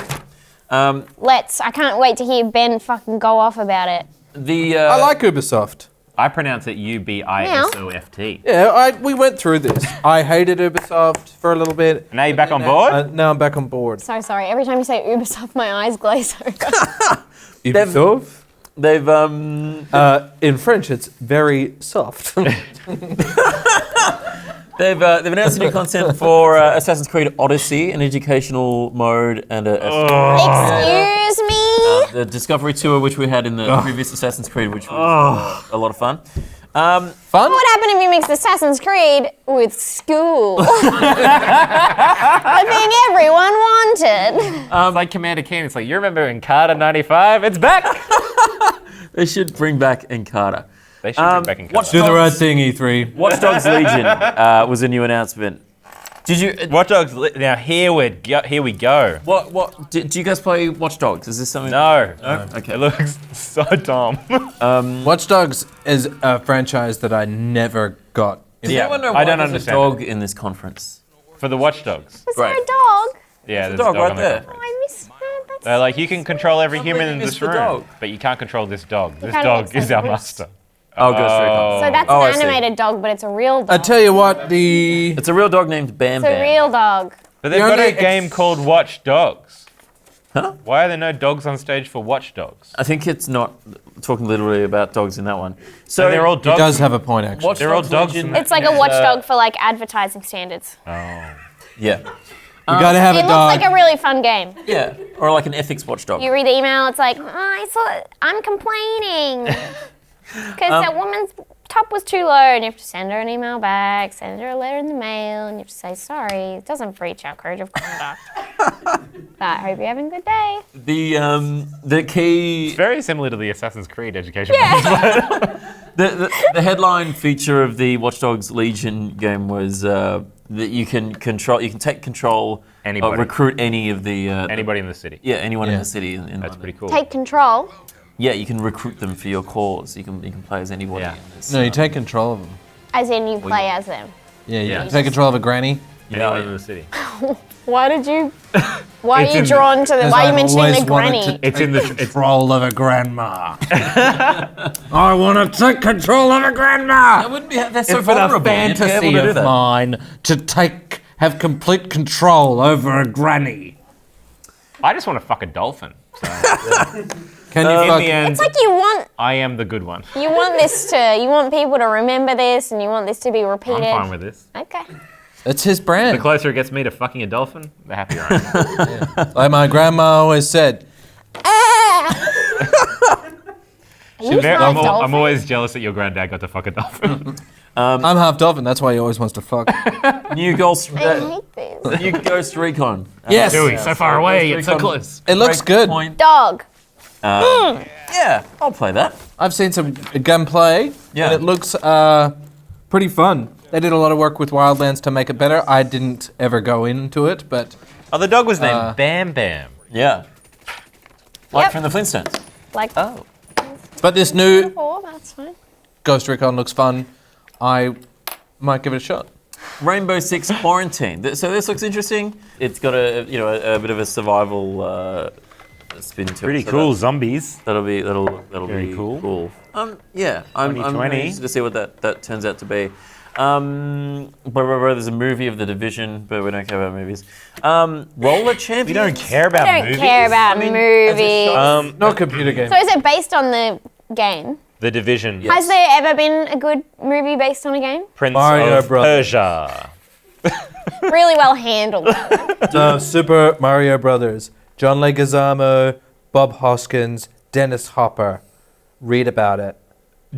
I can't wait to hear Ben fucking go off about it. I like Ubisoft. I pronounce it Ubisoft. Yeah, we went through this. I hated Ubisoft for a little bit. Now you're back on board? Now I'm back on board. So sorry. Every time you say Ubisoft, my eyes glaze over. Ubisoft? They've In French, it's very soft. They've announced new content for Assassin's Creed Odyssey, an educational mode, and Excuse me? the Discovery Tour, which we had in the previous Assassin's Creed, which was a lot of fun. Fun? What happened if you mixed Assassin's Creed with school? The thing everyone wanted. It's like Commander Keen. It's like, you remember Encarta 95? It's back! They should bring back Encarta. They should bring back Encarta. Watch Do the right Dogs- thing, E3. Watch Dogs Legion was a new announcement. Did you? Watch Dogs. Now here we go. What? Do you guys play Watch Dogs? Is this something? No. Okay. It looks so dumb. Watch Dogs is a franchise that I never got. Does Yeah, anyone know I why don't there's understand a dog in this conference? For the Watch Dogs. Was there Great. a dog? Yeah, there's dog a dog right on the there. conference. I missed that. They're like, you can control every human in it's this the room, dog. but you can't control this dog. This kinda dog makes is our sense. master. Oh, Ghost Recon. So that's I an see. animated dog, but it's a real dog. I tell you what, the It's a real dog named Bam It's a Bam. real dog. But they've The got a only game called Watch Dogs. Huh? Why are there no dogs on stage for Watch Dogs? I think it's not talking literally about dogs in that one. So And they're all he dogs. does have a point actually. Watch They're all Dogs dogs Legion- in It's like a watchdog for like advertising standards. Yeah. You gotta have It a looks dog. like a really fun game. Yeah. Or like an ethics watchdog. You read the email, it's like, I'm complaining because that woman's top was too low, and you have to send her an email back, send her a letter in the mail, and you have to say sorry. It doesn't breach our code of conduct. But I hope you're having a good day. The key It's very similar to the Assassin's Creed education. the headline feature of the Watch Dogs Legion game was that you can take control Anybody. recruit any of the Anybody in the city. yeah, anyone in Yeah. the city in That's London. pretty cool. Take control. Yeah, you can recruit them for your cause. You can play as anybody Yeah. in this. No, you take control of them. As in, you play as them. Yeah, you Yeah. take control of a granny. Anyone in the city. Why did you? Why It's are you in the- drawn to the? Why are you I've mentioning always the wanted granny? to It's in the. It's, Control of a grandma. I want to take control of a grandma. That wouldn't be. They're so It's been a vulnerable. You'd be able fantasy to do of that. mine to have complete control over a granny. I just want to fuck a dolphin. So, Can you in fuck? the end, It's like you want I am the good one. you want people to remember this, and you want this to be repeated. I'm fine with this. Okay. It's his The brand. closer it gets me to fucking a dolphin, the happier I am. Like my grandma always said. You Very- like I'm dolphins? always jealous that your granddad got to fuck a dolphin. I'm half dolphin. That's why he always wants to fuck. New Ghost. I hate this. New Ghost Recon. Yes. Dewey, so far away, it's so Recon. close. It looks good. Point. Dog. Yeah, I'll play that. I've seen some gameplay. Yeah. And it looks pretty fun. They did a lot of work with Wildlands to make it better. I didn't ever go into it, but Oh, the dog was named Bam Bam. Yeah. Like Yep. from the Flintstones. Like Oh. this new oh, that's fine. Ghost Recon looks fun. I might give it a shot. Rainbow Six Quarantine. So this looks interesting. It's got a bit of a survival spin to it. Pretty So cool zombies. That'll be Very be cool. Yeah, I'm 2020. interested to see what that turns out to be. There's a movie of The Division, but we don't care about movies. Roller Champions. We don't care about I don't movies. care about I mean, as a movies. No computer game. So is it based on the game? The Division. Yeah. Has there ever been a good movie based on a game? Prince Mario of Brothers. Persia. Really well handled. Super Mario Brothers. John Leguizamo, Bob Hoskins, Dennis Hopper. Read about it.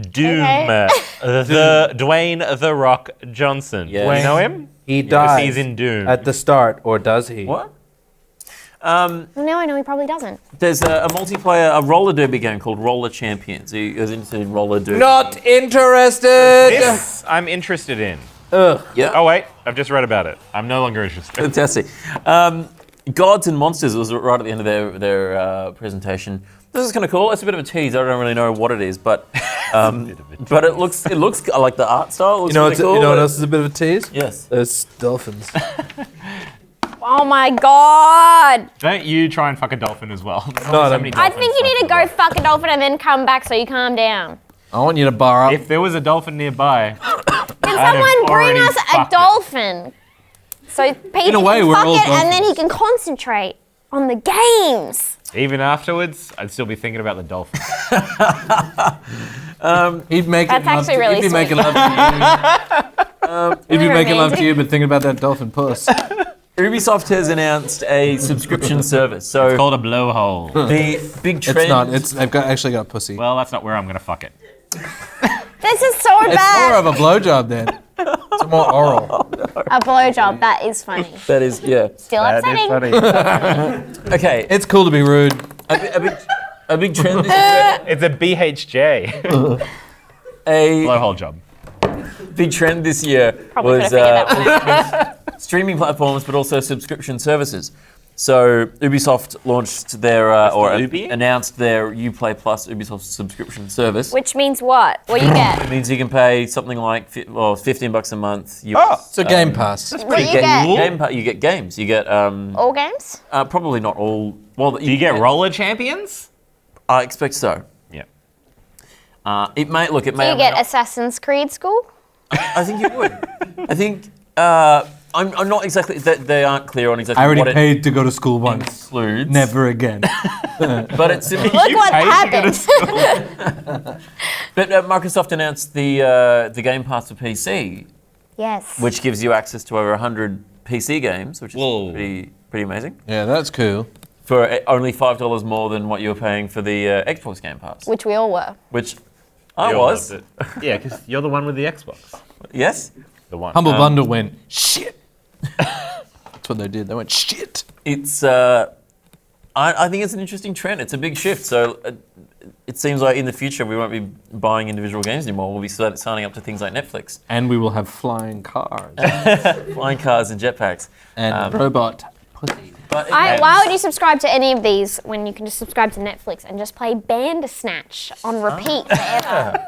Doom. Okay. The Dwayne The Rock Johnson. Yes. You know him? He Because dies he's in Doom. at the start, or does he? What? Well, now I know he probably doesn't. There's a multiplayer, a roller derby game called Roller Champions. He was interested in roller derby. Not interested. This I'm interested in. Yeah. Oh wait, I've just read about it. I'm no longer interested. Fantastic. Gods and Monsters was right at the end of their presentation. This is kind of cool. It's a bit of a tease. I don't really know what it is, but it looks like the art style. Looks You know, really cool. you know what else is a bit of a tease? Yes. There's dolphins. Oh my god! Don't you try and fuck a dolphin as well. No, So no. many I dolphins think you need to fucking go fuck a dolphin and then come back so you calm down. I want you to bar up. If there was a dolphin nearby, Can have someone bring already us a fucked it. dolphin? So Peter In a way, can we're fuck all it and then he dolphins. can concentrate on the games. even afterwards, I'd still be thinking about the dolphin. He'd make That's it love actually to, really he'd be sweet. making love to you. He'd be making love to romantic. you, but thinking about that dolphin puss. Ubisoft has announced a subscription service. So It's called a blowhole. the big trend. It's not. They've actually got pussy. Well, that's not where I'm gonna fuck it. This is so It's bad. more of a blowjob then. It's more oral. A blowjob, that is funny. That is, yeah. Still upsetting. Okay, It's cool to be rude. a big trend this year. It's a BHJ. A Blowhole job. big trend this year Probably was could have figured that one out. streaming platforms, but also subscription services. So Ubisoft launched their Ubi? announced their Uplay Plus Ubisoft subscription service. Which means what? What you get? It means you can pay something like $15 a month. So Game Pass. What do you get? You get games. You get All games? probably not all. Well, Do you get Roller Champions? I expect so. Yeah. It may look. It Do may. you or may get not. Assassin's Creed School? I think you would. I think. I'm not exactly. They aren't clear on exactly I already what it paid to go to school once. includes. Never again. But it's similar. Look what happened. But Microsoft announced the Game Pass for PC, Yes. which gives you access to over 100 PC games, which is Whoa. pretty amazing. Yeah, that's cool. For only $5 more than what you were paying for the Xbox Game Pass, Which we all were. which I You all was. loved it. Yeah, because you're the one with the Xbox. Yes, The one. Humble Bundle went, shit. That's what they did. They went, shit. it's. I think it's an interesting trend. It's a big shift. So it seems like in the future we won't be buying individual games anymore. We'll be signing up to things like Netflix, And we will have flying cars. flying cars and jetpacks. And robot pussy. But Why would you subscribe to any of these when you can just subscribe to Netflix and just play Bandersnatch on repeat forever?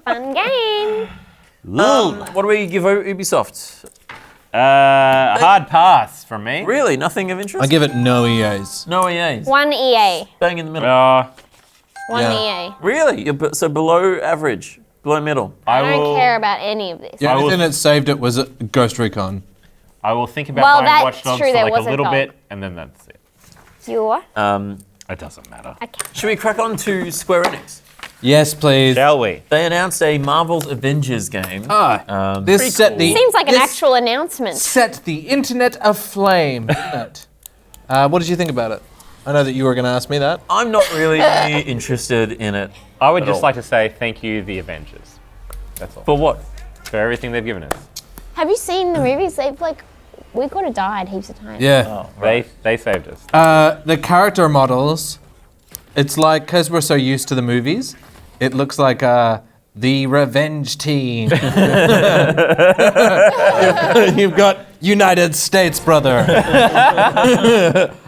Fun game. what do we give Ubisoft? Hard pass from me. Really, nothing of interest. I give it no EAs. No EAs. One EA. Bang in the middle. One Yeah. EA. Really? So below average, below middle. I don't care about any of this. The only thing that saved it was Ghost Recon. I will think about Well, buying that's Watch Dogs true, for there like was a a little dog. bit, and then that's it. You what? It doesn't matter. Okay. Should we crack on to Square Enix? Yes, please. Shall we? They announced a Marvel's Avengers game. This set the Seems like an this actual announcement. set the internet aflame. Didn't it? What did you think about it? I know that you were going to ask me that. I'm not really interested in it. I would At just all. like to say thank you, the Avengers. That's all. For what? For everything they've given us. Have you seen the movies? We could have died heaps of times. Yeah. They saved us. The character models, it's like, because we're so used to the movies, it looks like the Revenge Team. You've got United States Brother,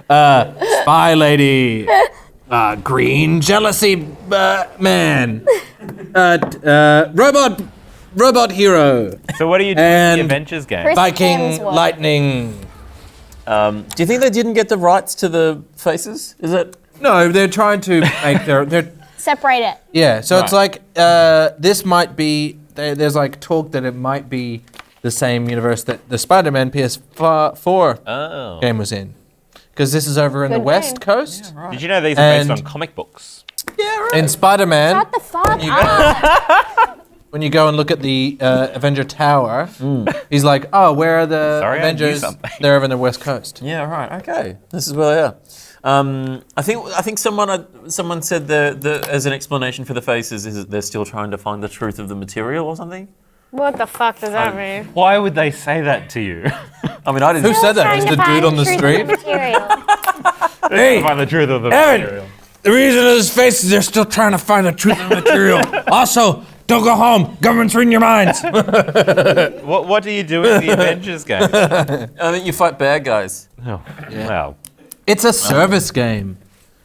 Spy Lady, Green Jealousy Man, Robot Hero, So what do you do in And- the Avengers game? Chris Viking Hemsworth. Lightning. Do you think they didn't get the rights to the faces? Is it? No, they're trying to make they're Separate it. yeah. So it's like this might be there's like talk that it might be the same universe that the Spider-Man PS4 Oh. game was in, because this is over in the Good West game. Coast. Did you know these are based And- on comic books? In Spider-Man, Shut the fuck up. when you go and look at the Avenger Tower, he's like, "Oh, where are the Sorry, I knew Avengers? something. They're over in the West Coast." Yeah. Right. Okay. This is where they are. I think someone said the as an explanation for the faces is that they're still trying to find the truth of the material or something. What the fuck does that mean? Why would they say that to you? I mean, I didn't. Who said that? Was the dude on the street? Hey, find the truth of the material. The reason of his face is they're still trying to find the truth of the material. Also, don't go home. Government's reading your minds. What do you do in the Avengers game? I think you fight bad guys. Oh, well, It's a service game.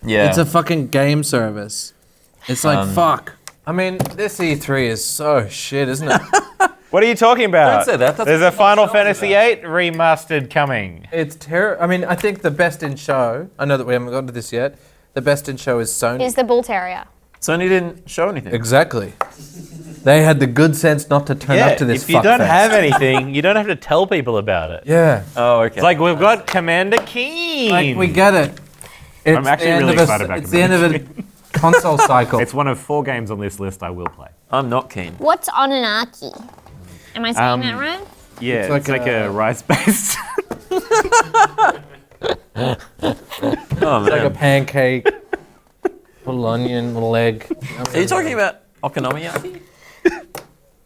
Yeah. It's a fucking game service. It's like, fuck. I mean, this E3 is so shit, isn't it? what are you talking about? Don't say that. That's There's what a Final the show's Fantasy VIII remastered coming. It's terrible. I mean, I think the best in show, I know that we haven't gotten to this yet, the best in show is Sony. Is the bull terrier. Sony didn't show anything. Exactly. They had the good sense not to turn up to this if you don't fuckfest. have anything, you don't have to tell people about it. Yeah. Oh, okay. It's like we've got Commander Keen. Like, we get it. It's I'm actually the end really of a- excited about It's the end of Commander a console cycle. It's one of 4 games on this list I will play. I'm not keen. What's Anunnaki? Am I saying that right? Yeah, It's it's like like a a- rice-based. Oh It's like a man. pancake, little onion, little egg. Are you talking about Okonomiyaki?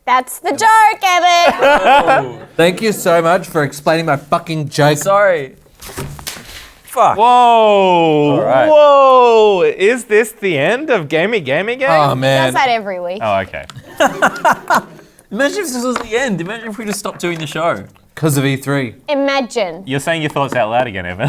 That's the joke, Evan. Thank you so much for explaining my fucking joke. Sorry. Fuck. Whoa! right. Whoa! Is this the end of Gamey Game? Oh Does man. that every week. Oh, okay. Imagine if this was the end. Imagine if we just stopped doing the show. Because of E3. Imagine. You're saying your thoughts out loud again, Evan.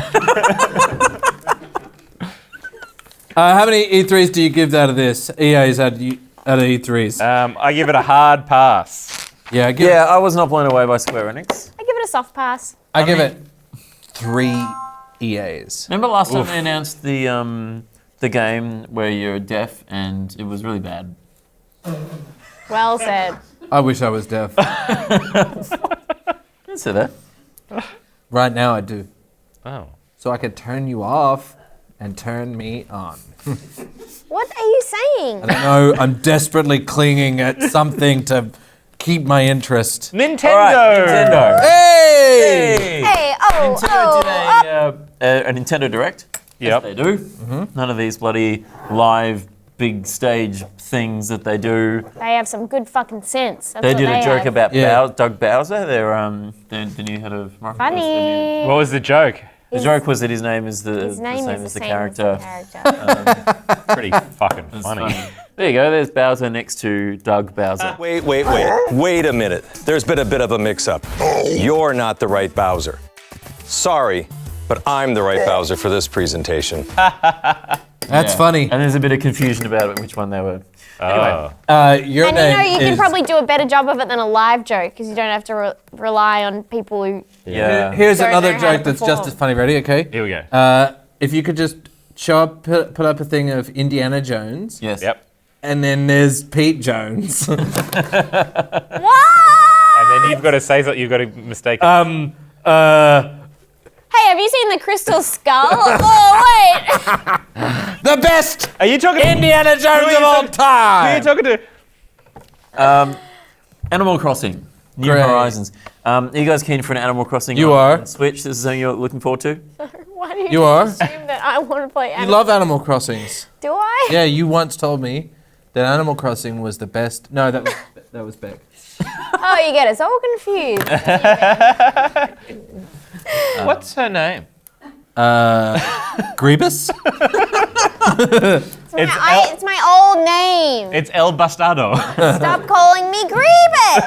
How many E3s do you give out of this? EA's out of E3s. I give it a hard pass. Yeah, I was not blown away by Square Enix. I give it a soft pass. I give it 3 EAs. Remember last time they announced the game where you're deaf and it was really bad? Well said. I wish I was deaf. Didn't say that. Right now I do. Oh. So I could turn you off and turn me on. What are you saying? I don't know, I'm desperately clinging at something to keep my interest. Nintendo! All right, Nintendo. Hey! Hey, Nintendo did a Nintendo Direct. Yep. Yes, they do. None of these bloody live big stage things that they do. They have some good fucking sense. That's They what did a joke have. about Yeah. Doug Bowser, the new head of marketing. Funny. What was the joke? The joke was that his name is His name is the same character. as the character. Pretty fucking It's funny. There you go. There's Bowser next to Doug Bowser. Wait a minute. There's been a bit of a mix-up. You're not the right Bowser. Sorry, but I'm the right Bowser for this presentation. That's funny. And there's a bit of confusion about which one they were. Oh. Your And name you can is- probably do a better job of it than a live joke because you don't have to rely on people who. Yeah. Here's Don't another know how to joke that's just perform. as funny. Ready? Okay. Here we go. If you could just show up, put up a thing of Indiana Jones, Yes. Yep. and then there's Pete Jones. What? And then you've got to say something. You've got to mistake. Hey, have you seen the Crystal Skull? Oh, wait. The best Are you talking Indiana Jones of all Who are time. you talking to? Animal Crossing. New Great. Horizons. Are you guys keen for an Animal Crossing You on are. Switch? This is something you're looking forward to? Why do you, You are? assume that I want to play You Animal? love Animal Crossings. Do I? Yeah, you once told me that Animal Crossing was the best. No, that was Bec. Oh, you get us all confused. What's her name? Grievous? It's my old name. It's El Bastardo. Stop calling me Grievous.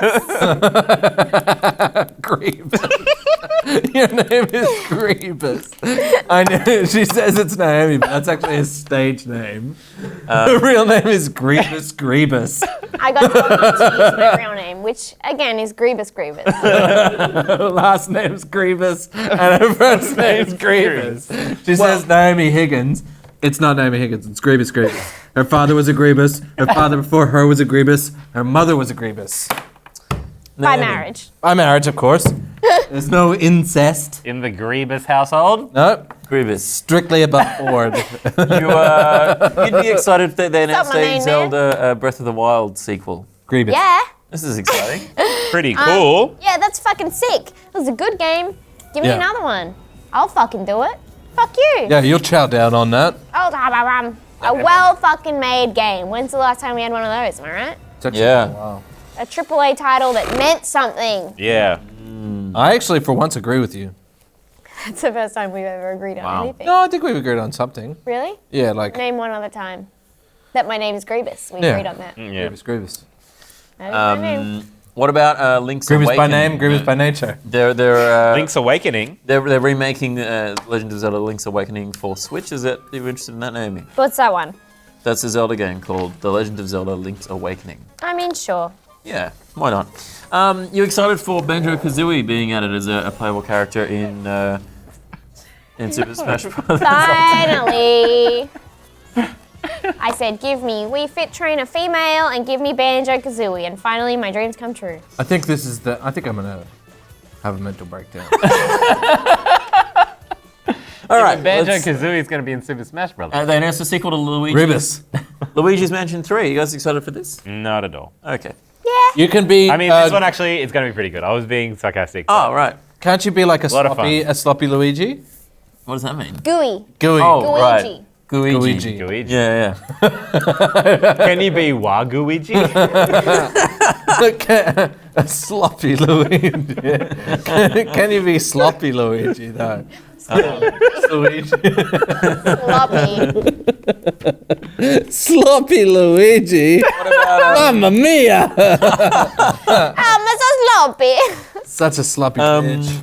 Grievous. Your name is Grievous. I know. She says it's Naomi, but that's actually a stage name. Her real name is Grievous Grievous. I got told not to use my real name, which again is Grievous. Her last name's Grievous, and her first name's Grievous. She says Naomi Higgins. It's not Naomi Higgins, it's Grievous Grievous. Her father was a Grievous. Her father before her was a Grievous. Her mother was a Grievous. By marriage. By marriage, of course. There's no incest. In the Grievous household. No. Grievous. Strictly above board. You'd be excited if they announced my a name, Zelda Breath of the Wild sequel. Grievous. Yeah. This is exciting. Pretty cool. Yeah, that's fucking sick. It was a good game. Give me Yeah. another one. I'll fucking do it. Fuck you. Yeah, you'll chow down on that. Oh, a well fucking made game. When's the last time we had one of those? Am I right? It's actually Yeah. been a while. A AAA title that meant something. Yeah. I actually, for once, agree with you. That's the first time we've ever agreed on anything. No, I think we've agreed on something. Really? Yeah, like Name one other time. That my name is Grievous. We Yeah. agreed on that. Yeah. Grievous. That is my name. What about Link's Grievous by Awakening? name, Grievous by nature. They're Link's Awakening. They're remaking Legend of Zelda: Link's Awakening for Switch. Are you interested in that, Naomi? What's that one? That's a Zelda game called The Legend of Zelda: Link's Awakening. I mean, sure. Yeah, why not? You excited for Banjo-Kazooie being added as a playable character in Super Smash Bros? Finally. I said, give me Wii Fit Trainer female and give me Banjo-Kazooie. And finally, my dreams come true. I think I think I'm gonna have a mental breakdown. All right, Banjo-Kazooie is going to be in Super Smash Bros. They announced a sequel to Grievous. Luigi's Mansion 3. You guys excited for this? Not at all. Okay. Yeah. You can be. I mean, this one actually is going to be pretty good. I was being sarcastic. Oh, right. Can't you be like a lot of sloppy Luigi? What does that mean? Gooey. Gooey. Oh, Gooigi. right. Gooigi. Luigi. Luigi. Yeah, Can you be Waluigi? A sloppy Luigi. Can you be sloppy Luigi though? Luigi. Sloppy. Sloppy Luigi. Mamma mia! I'm so sloppy. Such a sloppy bitch.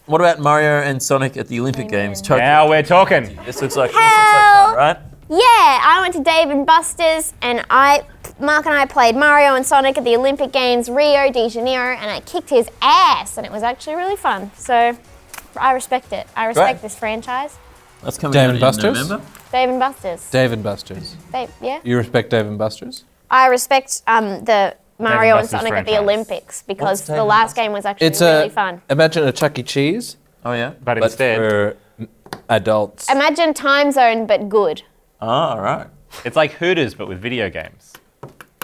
What about Mario and Sonic at the Olympic Games? Tokyo. Now we're talking. This looks like fun, right? Yeah, I went to Dave and Buster's, and Mark and I played Mario and Sonic at the Olympic Games, Rio de Janeiro, and I kicked his ass, and it was actually really fun. So I respect it. I respect this franchise. That's coming Dave out and in Buster's? November. Dave and Buster's. Dave and Buster's. Yeah. You respect Dave and Buster's? I respect the Mario and Buster's Sonic at the franchise. Olympics because What's Dave the and last game was actually It's really fun. Imagine a Chuck E. Cheese, Oh yeah. But but instead, for adults. Imagine Time Zone, but good. Oh, all right. it's like Hooters, but with video games.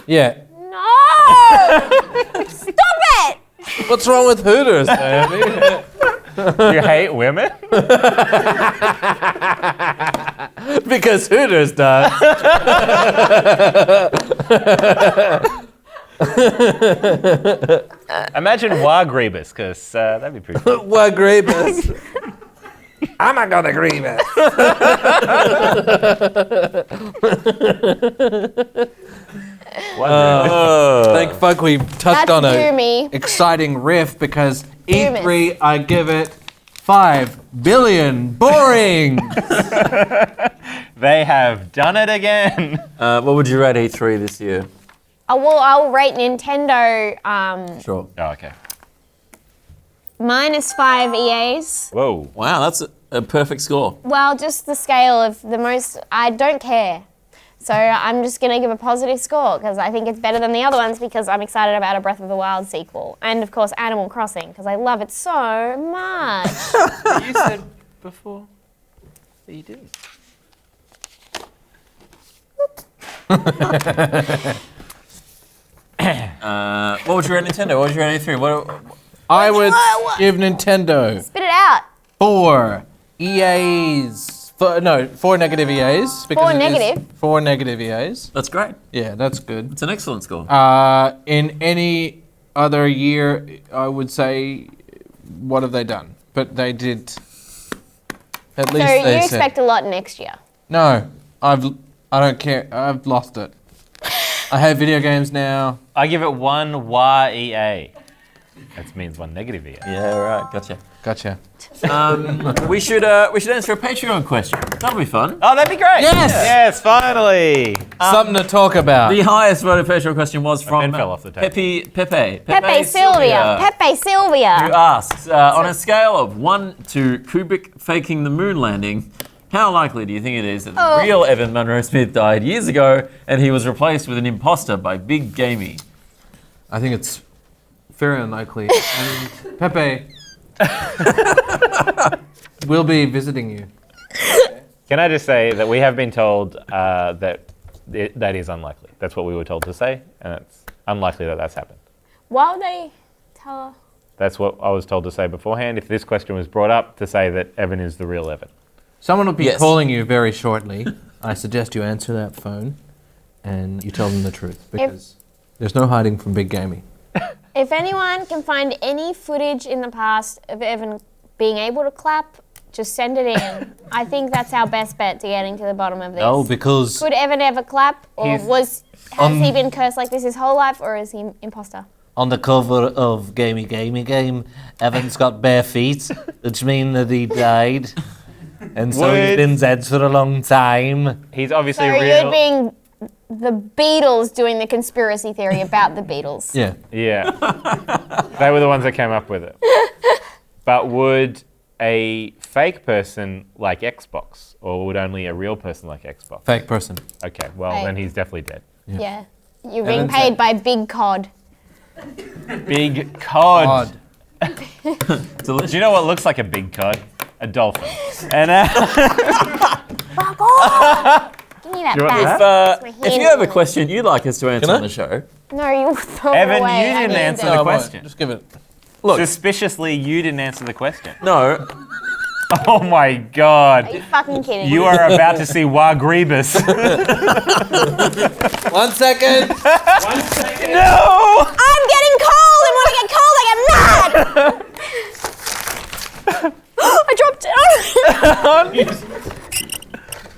Yeah. No! Stop it! What's wrong with Hooters, Naomi? You hate women? Because Hooters does. Imagine Wargreebus, because that'd be pretty cool. What Grievous? I'm not gonna Grievous. Thank fuck we touched That's on a Gamey. exciting riff because Gamey. E3 I give it 5 billion. Boring. They have done it again. What would you rate E3 this year? I'll rate Nintendo Sure. Oh, okay. -5 EAs. Whoa. Wow, that's a perfect score. Well, just the scale of the most. I don't care. So I'm just going to give a positive score because I think it's better than the other ones because I'm excited about a Breath of the Wild sequel. And, of course, Animal Crossing because I love it so much. You said before that you didn't. What would you rate Nintendo? What would you rate E3? I would give Nintendo Spit it out. 4 EAs. 4 negative EAs. Because 4 it is negative? 4 negative EAs. That's great. Yeah, that's good. It's an excellent score. In any other year, I would say, what have they done? But they did. At least So they you said. expect a lot next year. No, I don't care. I've lost it. I have video games now. I give it 1 WA EA. That means 1 negative EA. Yeah, right. Gotcha. Gotcha. We should answer a Patreon question. That'll be fun. Oh, that'd be great. Yes! Yes, finally. Something to talk about. The highest voted Patreon question was from pen fell off the table. Pepe Sylvia. Pepe Who Sylvia. asks, on a scale of 1 to Kubrick faking the moon landing, how likely do you think it is that the real Evan Munro-Smith died years ago and he was replaced with an imposter by Big Gamey? I think it's very unlikely. And Pepe will be visiting you. Can I just say that we have been told that is unlikely. That's what we were told to say, and it's unlikely that that's happened. Why would they tell her? That's what I was told to say beforehand. If this question was brought up, to say that Evan is the real Evan. Someone will be Yes. calling you very shortly. I suggest you answer that phone and you tell them the truth because there's no hiding from Big Gamey. If anyone can find any footage in the past of Evan being able to clap, just send it in. I think that's our best bet to getting to the bottom of this. Oh, because Could Evan ever clap, or He's- has he been cursed like this his whole life, or is he imposter? on the cover of Gamey Game, Evan's got bare feet, which mean that he died. And so he's Would- been dead for a long time. He's So obviously you're real. being the Beatles doing the conspiracy theory about the Beatles. Yeah. Yeah. They were the ones that came up with it. But would a fake person like Xbox, or would only a real person like Xbox? Fake person. Okay, well, Fake. then he's definitely dead. Yeah. You're being Evan's paid by Big Cod. Big cod. Delicious. Do you know what looks like a big cod? A dolphin. And Fuck off! Give me that You want back. that? It's my If you hand. have a question you'd like us to answer Can I? on the show, No, you throw it Evan, away. you I didn't need answer it. the I won't. question. Just give it. look, Suspiciously, you didn't answer the question. no, Oh my Are God. you fucking kidding You me? are about to see Wargreebus. 1 second. No! I'm getting cold, and when I get cold, I get mad! I dropped it.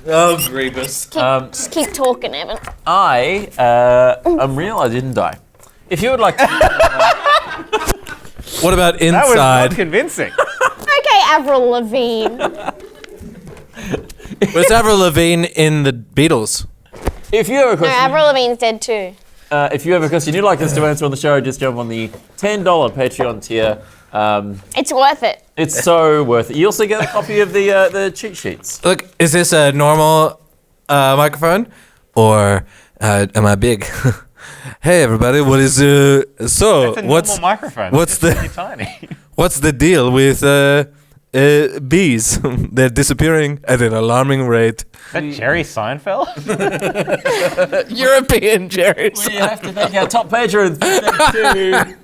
Oh, Grievous. Just keep talking, Evan. I'm real I didn't die. If you would like to What about That was inside? not convincing. Okay, Avril Lavigne. Was Avril Lavigne in the Beatles? If you have a No, question, Avril Lavigne's dead too. if you have a question you'd like us to answer on the show, just jump on the $10 Patreon tier. It's worth it. It's so worth it. You also get a copy of the cheat sheets. Look, is this a normal microphone, or am I big? Hey everybody, what is so? It's a What's normal microphone. what's It's the- really tiny? what's the deal with bees? They're disappearing at an alarming rate. Is that Jerry Seinfeld? European Jerry. We have to thank our top patrons. Thank you.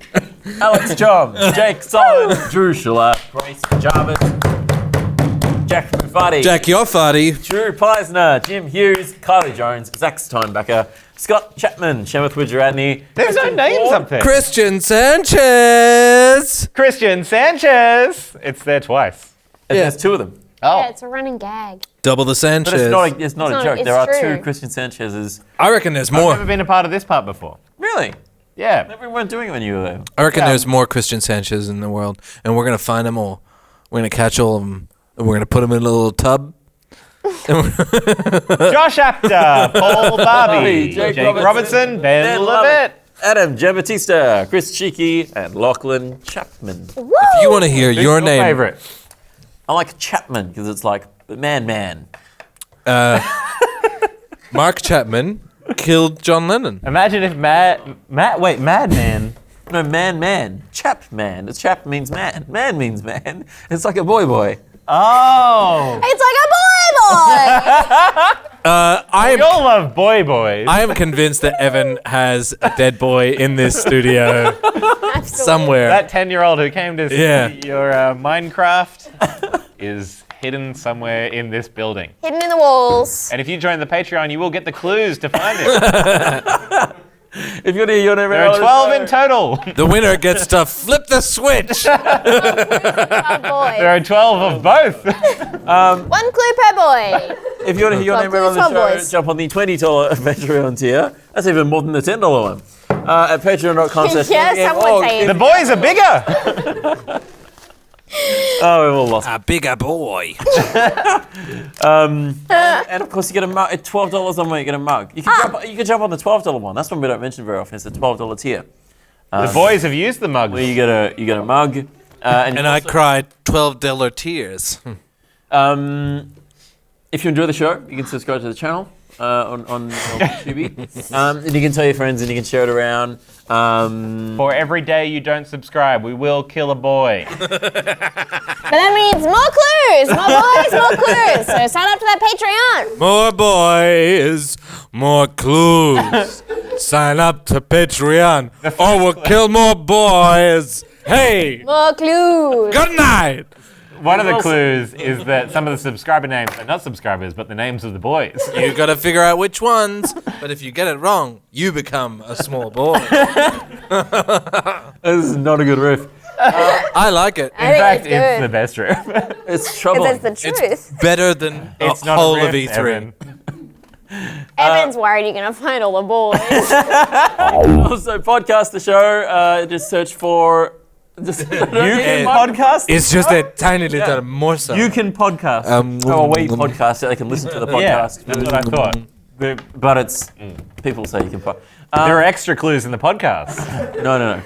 Alex John, Jake Solomon, Drew Schuller, Grace Jarvis, Jack Mufati, Jack Yoffati. Drew Peisner, Jim Hughes, Kylie Jones, Zach Steinbacher, Scott Chapman, Shemeth Widgeradney. There's no names up there. Christian Sanchez. Christian Sanchez. It's there twice. And there's two of them. Oh. Yeah, it's a running gag. Double the But Sanchez. it's not a It's joke. it's There are true. two Christian Sanchez's. I reckon there's I've more. never been a part of this part before. Really? Yeah. Maybe we weren't doing it when you were there. I reckon Yeah. there's more Christian Sanchez in the world, and we're gonna find them all. We're gonna catch all of them, and we're gonna put them in a little tub. Josh Apter, Paul Barbie, Jake Jake Robertson, Ben Levitt. Adam Giambattista, Chris Cheeky, and Lachlan Chapman. If you want to hear Who's your name, favorite? I like Chapman because it's like man. Mark Chapman killed John Lennon. Imagine if Madman. No, man. Chapman. It's chap means man. Man means man. It's like a boy. Oh. It's like a boy. I We all love boys. am convinced that Evan has a dead boy in this studio somewhere. That 10-year-old who came to Yeah. see your Minecraft is hidden somewhere in this building. Hidden in the walls. And if you join the Patreon, you will get the clues to find it. If you want to hear your name, There are 12 in total. The winner gets to flip the switch. Oh There boy. are 12 of both. One clue per boy. If you want to hear your name read on the Well, show, boys. jump on the $20 Patreon tier. That's even more than the $10 one. At patreon.com. Yeah, some would say The boys are bigger. Oh, we've all lost. A bigger boy. And of course, you get a mug. At $12 on one, you get a mug. You can jump on the $12 one. That's one we don't mention very often. It's the $12 tier. The boys have used the mugs. Where you get a mug. And And I cried $12 tears. if you enjoy the show, you can subscribe to the channel on YouTube. And you can tell your friends and you can share it around. For every day you don't subscribe, we will kill a boy. But that means more clues. More boys, more clues. So sign up to that Patreon. More boys, more clues. Sign up to Patreon, or we'll kill more boys. Hey, More clues. good night. One of the clues is that some of the subscriber names are not subscribers, but the names of the boys. You gotta figure out which ones, but if you get it wrong, you become a small boy. This is not a good riff. I like it. I In think fact, it's it's good. the best riff. It's troubling. Because it's the truth. Better than It's a not whole a of riff, E3. Evan. Evan's worried you're going to find all the boys. Also, podcast the show. Just search for. You can podcast? It's just a tiny little morsel. You can podcast. We podcast so they can listen to the Yeah, podcast. that's what I thought. But it's people say you can. There are extra clues in the podcast. No.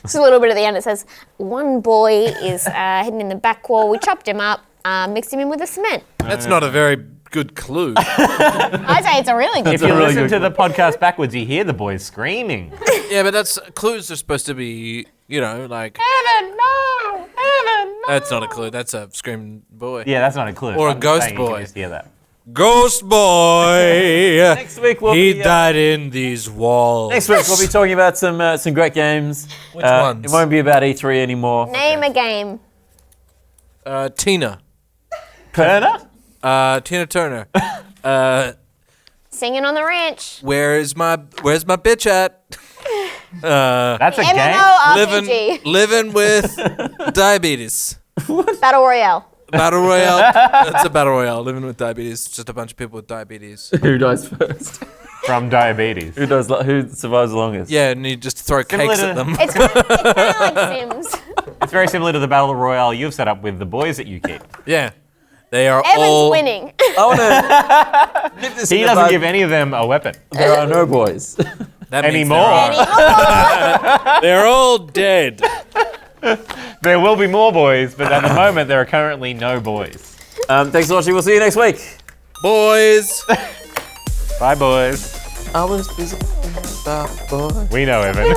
Just a little bit at the end. It says, one boy is hidden in the back wall. We chopped him up, mixed him in with the cement. That's not a very good clue. I say it's a really good If you really listen good to the podcast backwards, you hear the boys screaming. Yeah, but that's clues are supposed to be, like Evan, no! Evan, no! that's not a clue. That's a screaming boy. Yeah, that's not a clue. Or a I'm ghost saying you can boy. just hear that. Ghost boy. Next week we'll He be, died in these walls. Next week we'll be talking about some great games. Which ones? It won't be about E3 anymore. Name a game. Tina. Turner? Tina Turner. Singing on the ranch. Where's my bitch at? That's a game? MMORPG. Living with diabetes. Battle Royale. Battle Royale. That's a battle royale. Living with diabetes. Just a bunch of people with diabetes. Who dies first? from diabetes. Who survives the longest? Yeah, and you just throw cakes at them. It's kind of like Sims. It's very similar to the battle royale you've set up with the boys that you keep. Yeah. They are Evan's all... winning. I want to nip this He in the doesn't bud. give any of them a weapon There are no boys. That means anymore. They're all dead. There will be more boys, but at the moment there are currently no boys. Thanks for watching. We'll see you next week. Boys. Bye, boys. I was busy about boys. We know, Evan.